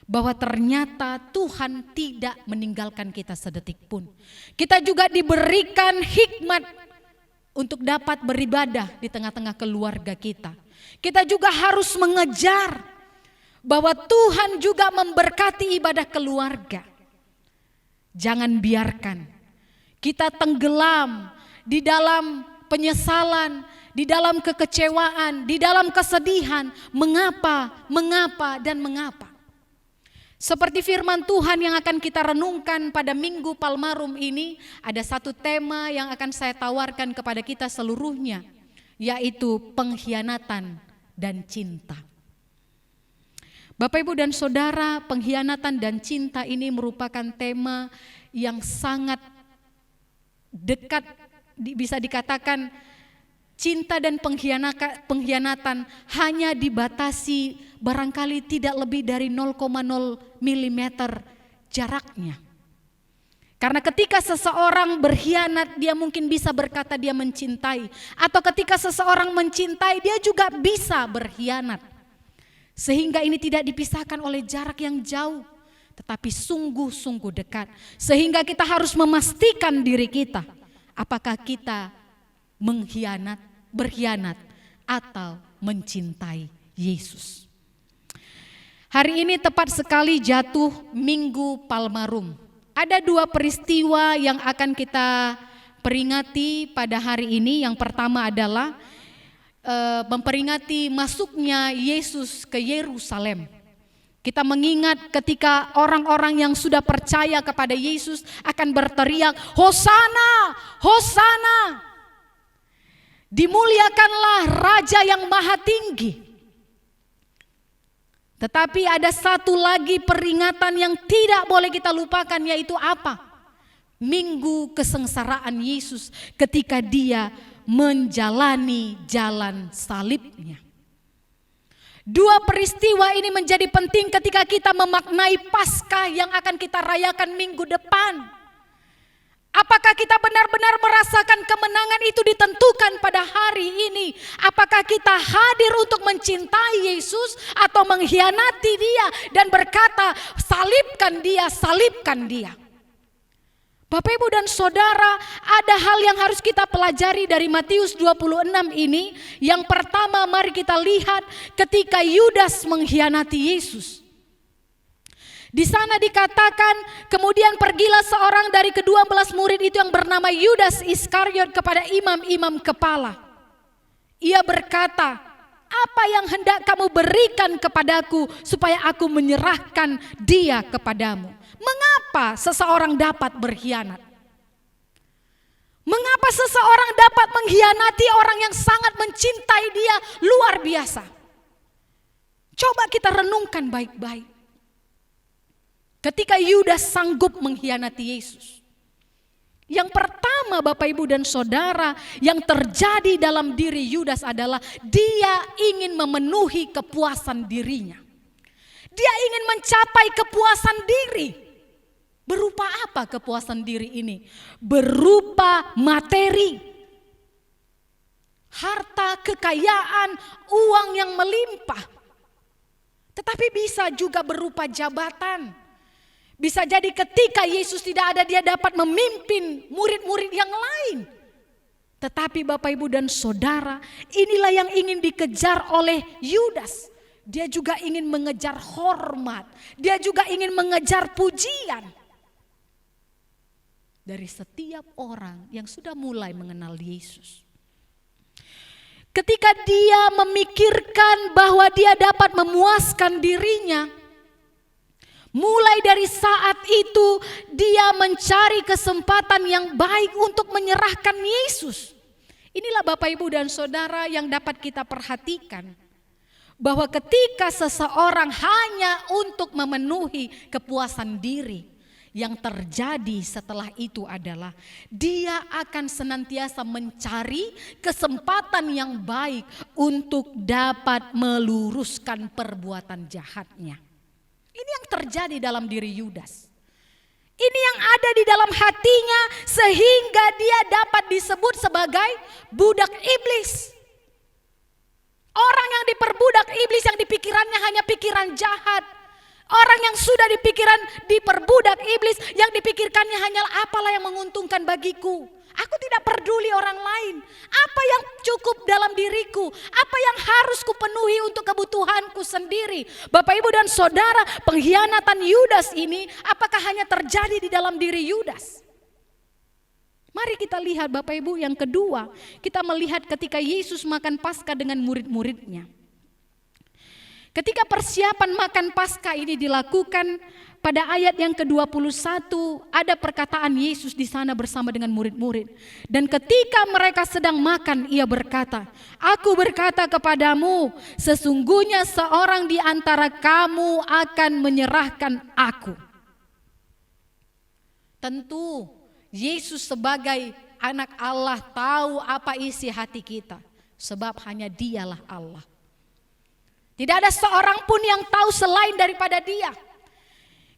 bahwa ternyata Tuhan tidak meninggalkan kita sedetik pun. Kita juga diberikan hikmat untuk dapat beribadah di tengah-tengah keluarga kita. Kita juga harus mengejar bahwa Tuhan juga memberkati ibadah keluarga. Jangan biarkan kita tenggelam di dalam penyesalan, di dalam kekecewaan, di dalam kesedihan. Mengapa, dan mengapa? Seperti firman Tuhan yang akan kita renungkan pada Minggu Palmarum ini, ada satu tema yang akan saya tawarkan kepada kita seluruhnya, yaitu pengkhianatan dan cinta. Bapak, Ibu, dan Saudara, pengkhianatan dan cinta ini merupakan tema yang sangat dekat, bisa dikatakan cinta dan pengkhianatan hanya dibatasi barangkali tidak lebih dari 0,0 mm jaraknya. Karena ketika seseorang berkhianat, dia mungkin bisa berkata dia mencintai, atau ketika seseorang mencintai, dia juga bisa berkhianat. Sehingga ini tidak dipisahkan oleh jarak yang jauh, tetapi sungguh-sungguh dekat. Sehingga kita harus memastikan diri kita, apakah kita berkhianat atau mencintai Yesus. Hari ini tepat sekali jatuh Minggu Palmarum. Ada 2 peristiwa yang akan kita peringati pada hari ini. Yang pertama adalah memperingati masuknya Yesus ke Yerusalem. Kita mengingat ketika orang-orang yang sudah percaya kepada Yesus akan berteriak, "Hosana, Hosana! Dimuliakanlah Raja yang Maha Tinggi." Tetapi ada satu lagi peringatan yang tidak boleh kita lupakan, yaitu apa? Minggu kesengsaraan Yesus ketika dia menjalani jalan salibnya. 2 peristiwa ini menjadi penting ketika kita memaknai Paskah yang akan kita rayakan minggu depan. Apakah kita benar-benar merasakan kemenangan itu ditentukan pada hari ini? Apakah kita hadir untuk mencintai Yesus atau mengkhianati Dia dan berkata, "Salibkan Dia, salibkan Dia"? Bapak, Ibu, dan Saudara, ada hal yang harus kita pelajari dari Matius 26 ini. Yang pertama, mari kita lihat ketika Yudas mengkhianati Yesus. Di sana dikatakan, kemudian pergilah seorang dari ke-12 murid itu yang bernama Yudas Iskariot kepada imam-imam kepala. Ia berkata, "Apa yang hendak kamu berikan kepadaku supaya aku menyerahkan dia kepadamu?" Mengapa seseorang dapat berkhianat? Mengapa seseorang dapat mengkhianati orang yang sangat mencintai dia luar biasa? Coba kita renungkan baik-baik. Ketika Yudas sanggup mengkhianati Yesus, yang pertama Bapak, Ibu, dan Saudara yang terjadi dalam diri Yudas adalah dia ingin memenuhi kepuasan dirinya. Dia ingin mencapai kepuasan diri. Berupa apa kepuasan diri ini? Berupa materi, harta, kekayaan, uang yang melimpah. Tetapi bisa juga berupa jabatan. Bisa jadi ketika Yesus tidak ada, dia dapat memimpin murid-murid yang lain. Tetapi Bapak, Ibu, dan Saudara, inilah yang ingin dikejar oleh Yudas. Dia juga ingin mengejar hormat. Dia juga ingin mengejar pujian dari setiap orang yang sudah mulai mengenal Yesus. Ketika dia memikirkan bahwa dia dapat memuaskan dirinya, mulai dari saat itu dia mencari kesempatan yang baik untuk menyerahkan Yesus. Inilah Bapak, Ibu, dan Saudara yang dapat kita perhatikan. Bahwa ketika seseorang hanya untuk memenuhi kepuasan diri, yang terjadi setelah itu adalah dia akan senantiasa mencari kesempatan yang baik untuk dapat meluruskan perbuatan jahatnya. Ini yang terjadi dalam diri Yudas. Ini yang ada di dalam hatinya sehingga dia dapat disebut sebagai budak iblis. Orang yang diperbudak iblis, yang di pikirannya hanya pikiran jahat. Orang yang sudah diperbudak iblis, yang dipikirkannya hanyalah apalah yang menguntungkan bagiku. Aku tidak peduli orang lain. Apa yang cukup dalam diriku, apa yang harus kupenuhi untuk kebutuhanku sendiri. Bapak, Ibu dan Saudara, pengkhianatan Yudas ini apakah hanya terjadi di dalam diri Yudas? Mari kita lihat Bapak Ibu, yang kedua, kita melihat ketika Yesus makan Paskah dengan murid-muridnya. Ketika persiapan makan Paskah ini dilakukan, pada ayat yang ke-21 ada perkataan Yesus di sana bersama dengan murid-murid. Dan ketika mereka sedang makan, ia berkata, "Aku berkata kepadamu, sesungguhnya seorang di antara kamu akan menyerahkan aku." Tentu Yesus sebagai anak Allah tahu apa isi hati kita, sebab hanya Dialah Allah. Tidak ada seorang pun yang tahu selain daripada Dia.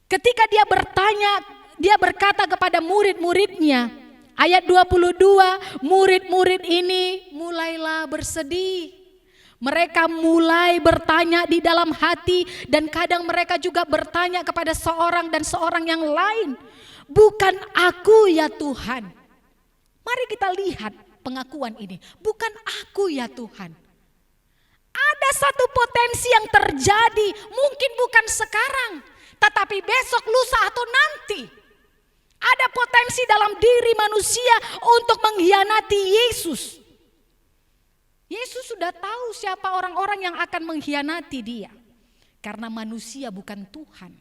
Ketika dia bertanya, dia berkata kepada murid-muridnya, ayat 22, murid-murid ini mulailah bersedih. Mereka mulai bertanya di dalam hati, dan kadang mereka juga bertanya kepada seorang dan seorang yang lain, "Bukan aku ya Tuhan?" Mari kita lihat pengakuan ini, "Bukan aku ya Tuhan." Ada satu potensi yang terjadi, mungkin bukan sekarang, tetapi besok, lusa, atau nanti. Ada potensi dalam diri manusia untuk mengkhianati Yesus. Yesus sudah tahu siapa orang-orang yang akan mengkhianati Dia. Karena manusia bukan Tuhan.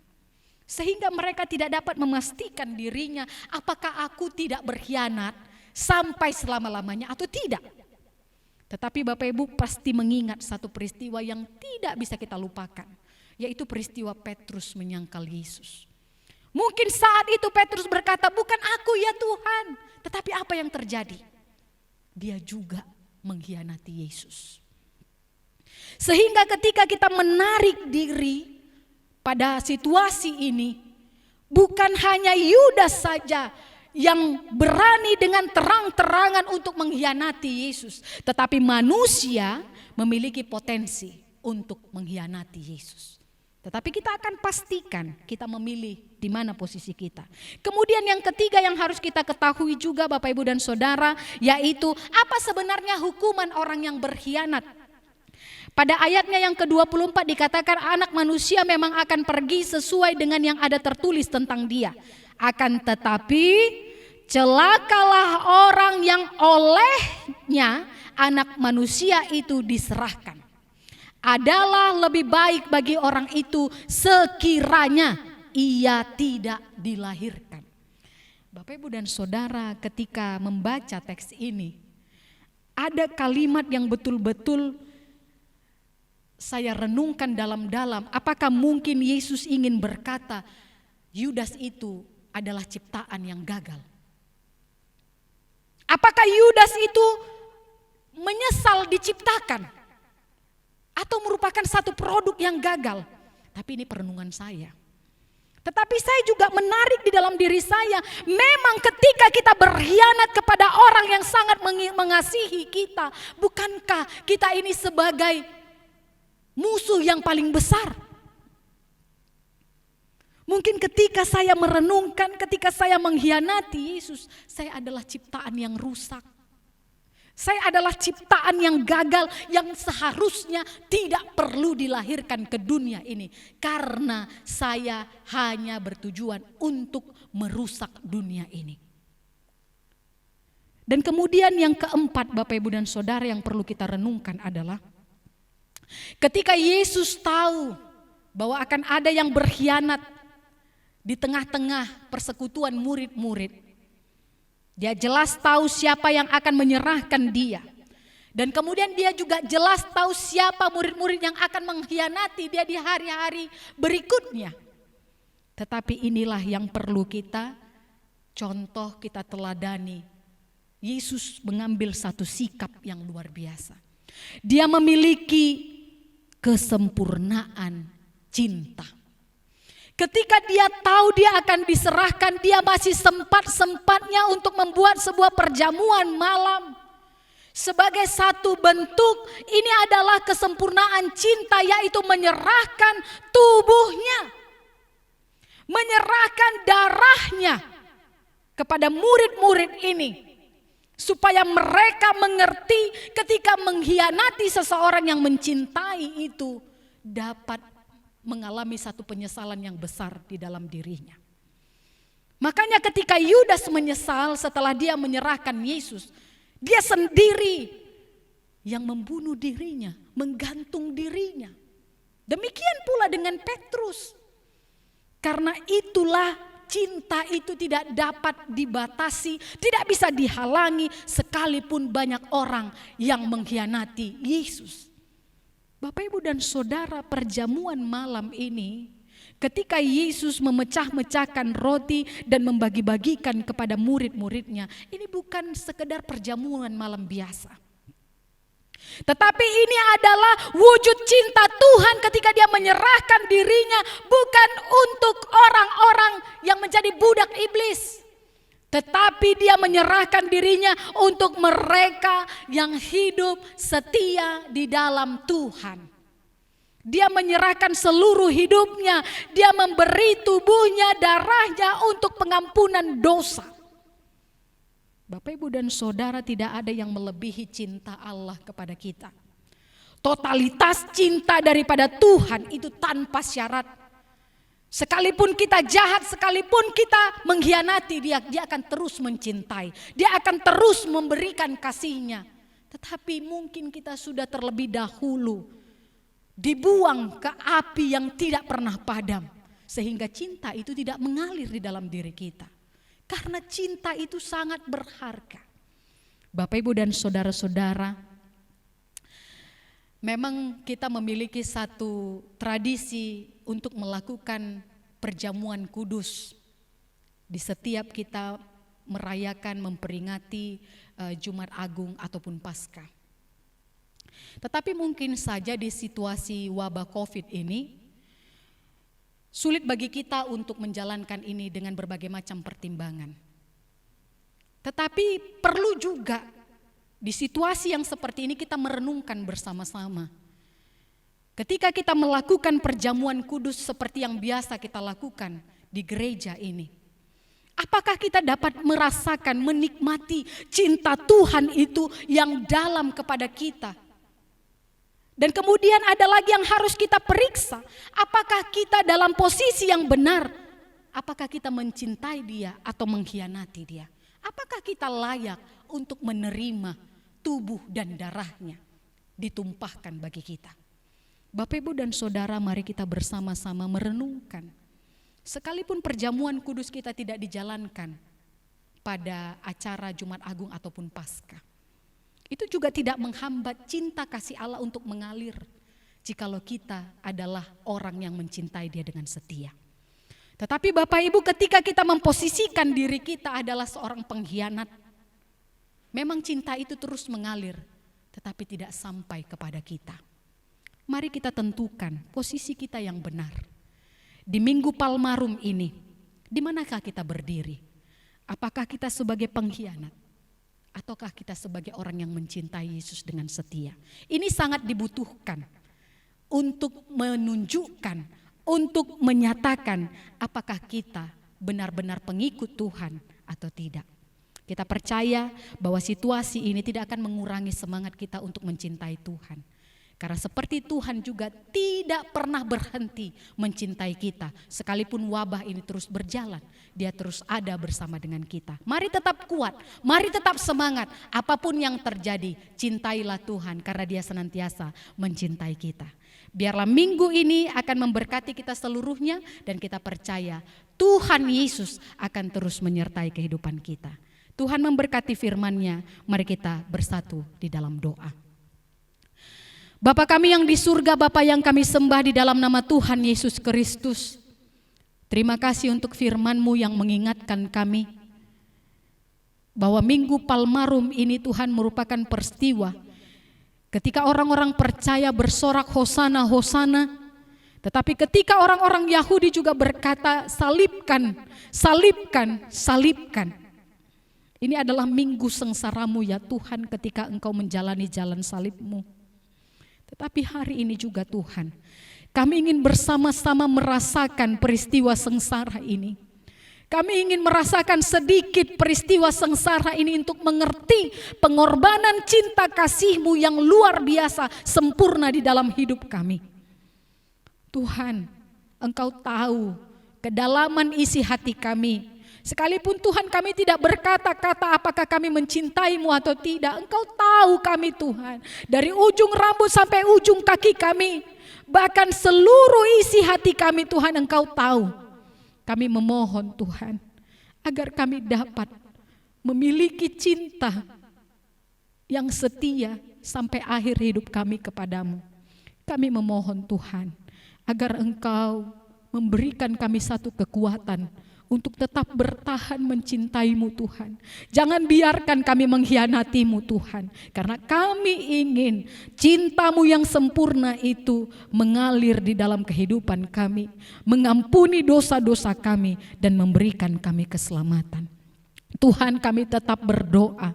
Sehingga mereka tidak dapat memastikan dirinya, apakah aku tidak berkhianat sampai selama-lamanya atau tidak. Tetapi Bapak Ibu pasti mengingat satu peristiwa yang tidak bisa kita lupakan, yaitu peristiwa Petrus menyangkal Yesus. Mungkin saat itu Petrus berkata, "Bukan aku ya Tuhan." Tetapi apa yang terjadi? Dia juga mengkhianati Yesus. Sehingga ketika kita menarik diri pada situasi ini, bukan hanya Yudas saja yang berani dengan terang-terangan untuk mengkhianati Yesus, tetapi manusia memiliki potensi untuk mengkhianati Yesus. Tetapi kita akan pastikan kita memilih di mana posisi kita. Kemudian yang ketiga yang harus kita ketahui juga Bapak Ibu dan Saudara, yaitu apa sebenarnya hukuman orang yang berkhianat. Pada ayatnya yang ke-24 dikatakan, anak manusia memang akan pergi sesuai dengan yang ada tertulis tentang dia. Akan tetapi celakalah orang yang olehnya anak manusia itu diserahkan. Adalah lebih baik bagi orang itu sekiranya ia tidak dilahirkan. Bapak Ibu dan Saudara, ketika membaca teks ini, ada kalimat yang betul-betul saya renungkan dalam-dalam. Apakah mungkin Yesus ingin berkata Yudas itu adalah ciptaan yang gagal? Apakah Yudas itu menyesal diciptakan? Atau merupakan satu produk yang gagal? Tapi ini perenungan saya. Tetapi saya juga menarik di dalam diri saya, memang ketika kita berkhianat kepada orang yang sangat mengasihi kita, bukankah kita ini sebagai musuh yang paling besar? Mungkin ketika saya merenungkan, ketika saya mengkhianati Yesus, saya adalah ciptaan yang rusak. Saya adalah ciptaan yang gagal, yang seharusnya tidak perlu dilahirkan ke dunia ini. Karena saya hanya bertujuan untuk merusak dunia ini. Dan kemudian yang keempat Bapak Ibu dan Saudara yang perlu kita renungkan adalah, ketika Yesus tahu bahwa akan ada yang berkhianat di tengah-tengah persekutuan murid-murid, dia jelas tahu siapa yang akan menyerahkan dia. Dan kemudian dia juga jelas tahu siapa murid-murid yang akan mengkhianati dia di hari-hari berikutnya. Tetapi inilah yang perlu kita contoh, kita teladani. Yesus mengambil satu sikap yang luar biasa. Dia memiliki kesempurnaan cinta. Ketika dia tahu dia akan diserahkan, dia masih sempat-sempatnya untuk membuat sebuah perjamuan malam. Sebagai satu bentuk, ini adalah kesempurnaan cinta, yaitu menyerahkan tubuhnya, menyerahkan darahnya kepada murid-murid ini, supaya mereka mengerti ketika mengkhianati seseorang yang mencintai itu dapat mengalami satu penyesalan yang besar di dalam dirinya. Makanya ketika Yudas menyesal setelah dia menyerahkan Yesus, dia sendiri yang membunuh dirinya, menggantung dirinya. Demikian pula dengan Petrus. Karena itulah cinta itu tidak dapat dibatasi, tidak bisa dihalangi sekalipun banyak orang yang mengkhianati Yesus. Bapak, Ibu dan Saudara, perjamuan malam ini ketika Yesus memecah-mecahkan roti dan membagi-bagikan kepada murid-muridnya, ini bukan sekedar perjamuan malam biasa. Tetapi ini adalah wujud cinta Tuhan ketika dia menyerahkan dirinya bukan untuk orang-orang yang menjadi budak iblis, tetapi dia menyerahkan dirinya untuk mereka yang hidup setia di dalam Tuhan. Dia menyerahkan seluruh hidupnya, dia memberi tubuhnya, darahnya untuk pengampunan dosa. Bapak, Ibu dan Saudara, tidak ada yang melebihi cinta Allah kepada kita. Totalitas cinta daripada Tuhan itu tanpa syarat. Sekalipun kita jahat, sekalipun kita mengkhianati dia, dia akan terus mencintai. Dia akan terus memberikan kasih-Nya. Tetapi mungkin kita sudah terlebih dahulu dibuang ke api yang tidak pernah padam, sehingga cinta itu tidak mengalir di dalam diri kita. Karena cinta itu sangat berharga. Bapak, Ibu dan saudara-saudara, memang kita memiliki satu tradisi untuk melakukan perjamuan kudus di setiap kita merayakan, memperingati Jumat Agung ataupun Paskah. Tetapi mungkin saja di situasi wabah COVID ini sulit bagi kita untuk menjalankan ini dengan berbagai macam pertimbangan. Tetapi perlu juga di situasi yang seperti ini kita merenungkan bersama-sama. Ketika kita melakukan perjamuan kudus seperti yang biasa kita lakukan di gereja ini, apakah kita dapat merasakan, menikmati cinta Tuhan itu yang dalam kepada kita? Dan kemudian ada lagi yang harus kita periksa, apakah kita dalam posisi yang benar, apakah kita mencintai dia atau mengkhianati dia, apakah kita layak untuk menerima tubuh dan darahnya ditumpahkan bagi kita. Bapak, Ibu dan Saudara, mari kita bersama-sama merenungkan, sekalipun perjamuan kudus kita tidak dijalankan pada acara Jumat Agung ataupun Paskah, itu juga tidak menghambat cinta kasih Allah untuk mengalir jikalau kita adalah orang yang mencintai dia dengan setia. Tetapi Bapak Ibu, ketika kita memposisikan diri kita adalah seorang pengkhianat, memang cinta itu terus mengalir tetapi tidak sampai kepada kita. Mari kita tentukan posisi kita yang benar. Di Minggu Palmarum ini, di manakah kita berdiri? Apakah kita sebagai pengkhianat? Ataukah kita sebagai orang yang mencintai Yesus dengan setia? Ini sangat dibutuhkan untuk menunjukkan, untuk menyatakan apakah kita benar-benar pengikut Tuhan atau tidak. Kita percaya bahwa situasi ini tidak akan mengurangi semangat kita untuk mencintai Tuhan. Karena seperti Tuhan juga tidak pernah berhenti mencintai kita. Sekalipun wabah ini terus berjalan, Dia terus ada bersama dengan kita. Mari tetap kuat, mari tetap semangat. Apapun yang terjadi, cintailah Tuhan karena Dia senantiasa mencintai kita. Biarlah minggu ini akan memberkati kita seluruhnya dan kita percaya Tuhan Yesus akan terus menyertai kehidupan kita. Tuhan memberkati firman-Nya, mari kita bersatu di dalam doa. Bapa kami yang di surga, Bapa yang kami sembah di dalam nama Tuhan Yesus Kristus. Terima kasih untuk firman-Mu yang mengingatkan kami bahwa Minggu Palmarum ini Tuhan merupakan peristiwa ketika orang-orang percaya bersorak hosana, hosana. Tetapi ketika orang-orang Yahudi juga berkata salibkan, salibkan, salibkan. Ini adalah minggu sengsaramu ya Tuhan ketika Engkau menjalani jalan salib-Mu. Tetapi hari ini juga Tuhan, kami ingin bersama-sama merasakan peristiwa sengsara ini. Kami ingin merasakan sedikit peristiwa sengsara ini untuk mengerti pengorbanan cinta kasih-Mu yang luar biasa, sempurna di dalam hidup kami. Tuhan, Engkau tahu kedalaman isi hati kami. Sekalipun Tuhan kami tidak berkata-kata apakah kami mencintai-Mu atau tidak. Engkau tahu kami Tuhan. Dari ujung rambut sampai ujung kaki kami. Bahkan seluruh isi hati kami Tuhan Engkau tahu. Kami memohon Tuhan agar kami dapat memiliki cinta yang setia sampai akhir hidup kami kepadamu. Kami memohon Tuhan agar Engkau memberikan kami satu kekuatan untuk tetap bertahan mencintai-Mu Tuhan. Jangan biarkan kami mengkhianati-Mu Tuhan. Karena kami ingin cinta-Mu yang sempurna itu mengalir di dalam kehidupan kami. Mengampuni dosa-dosa kami dan memberikan kami keselamatan. Tuhan, kami tetap berdoa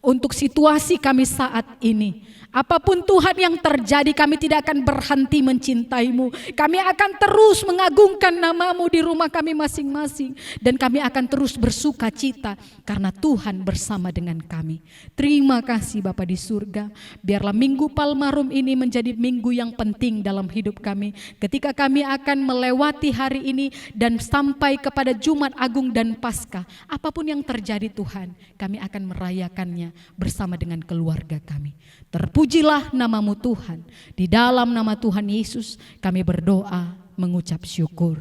untuk situasi kami saat ini. Apapun Tuhan yang terjadi, kami tidak akan berhenti mencintai-Mu. Kami akan terus mengagungkan nama-Mu di rumah kami masing-masing. Dan kami akan terus bersuka cita karena Tuhan bersama dengan kami. Terima kasih Bapa di surga. Biarlah Minggu Palmarum ini menjadi minggu yang penting dalam hidup kami. Ketika kami akan melewati hari ini dan sampai kepada Jumat Agung dan Paskah. Apapun yang terjadi Tuhan, kami akan merayakannya bersama dengan keluarga kami. Terpujilah nama-Mu Tuhan. Di dalam nama Tuhan Yesus kami berdoa mengucap syukur.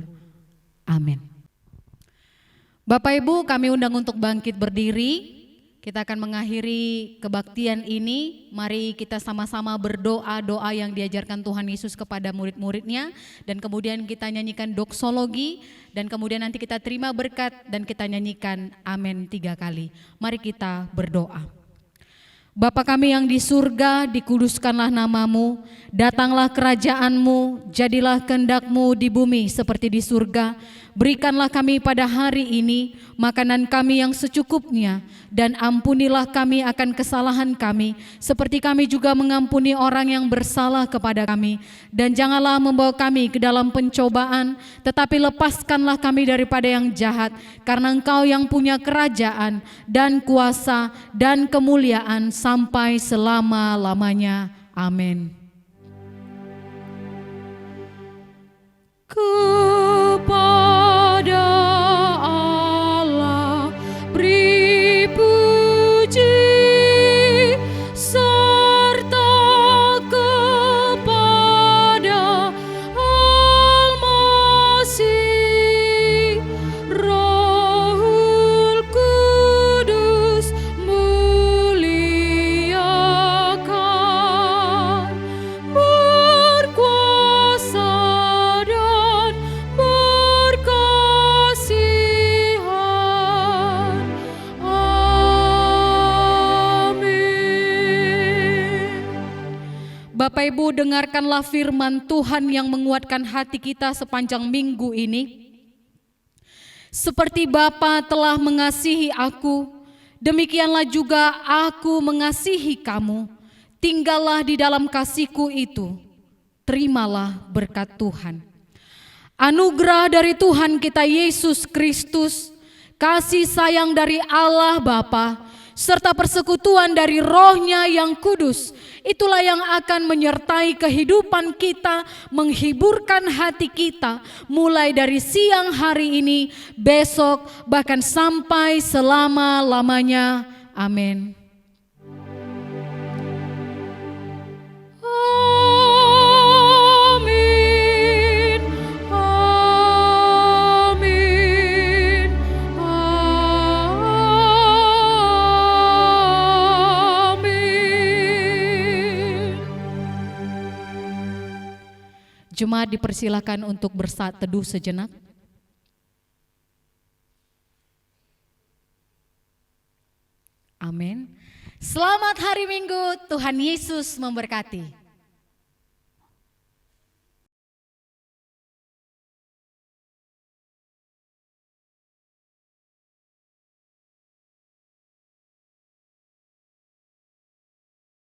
Amin. Bapak Ibu, kami undang untuk bangkit berdiri. Kita akan mengakhiri kebaktian ini. Mari kita sama-sama berdoa, doa yang diajarkan Tuhan Yesus kepada murid-muridnya. Dan kemudian kita nyanyikan doksologi. Dan kemudian nanti kita terima berkat dan kita nyanyikan amin 3 kali. Mari kita berdoa. Bapa kami yang di surga, dikuduskanlah nama-Mu, datanglah kerajaan-Mu, jadilah kehendak-Mu di bumi seperti di surga. Berikanlah kami pada hari ini makanan kami yang secukupnya, dan ampunilah kami akan kesalahan kami, seperti kami juga mengampuni orang yang bersalah kepada kami. Dan janganlah membawa kami ke dalam pencobaan, tetapi lepaskanlah kami daripada yang jahat, karena Engkau yang punya kerajaan dan kuasa dan kemuliaan sampai selama-lamanya. Amin. Kepada Allah beri puji, serta kepada Al-Masih, Rohul Kudus muliakan, berkuasa dan berkasihan. Amin. Bapak Ibu, dengarkanlah firman Tuhan yang menguatkan hati kita sepanjang minggu ini. Seperti Bapa telah mengasihi aku, demikianlah juga aku mengasihi kamu. Tinggallah di dalam kasih-Ku itu. Terimalah berkat Tuhan. Anugerah dari Tuhan kita Yesus Kristus, kasih sayang dari Allah Bapa, serta persekutuan dari Roh-Nya yang kudus, itulah yang akan menyertai kehidupan kita, menghiburkan hati kita, mulai dari siang hari ini, besok, bahkan sampai selama-lamanya. Amin. Amin. Amin. Amin. Jemaat dipersilakan untuk bersaat teduh sejenak. Amin. Selamat hari Minggu, Tuhan Yesus memberkati.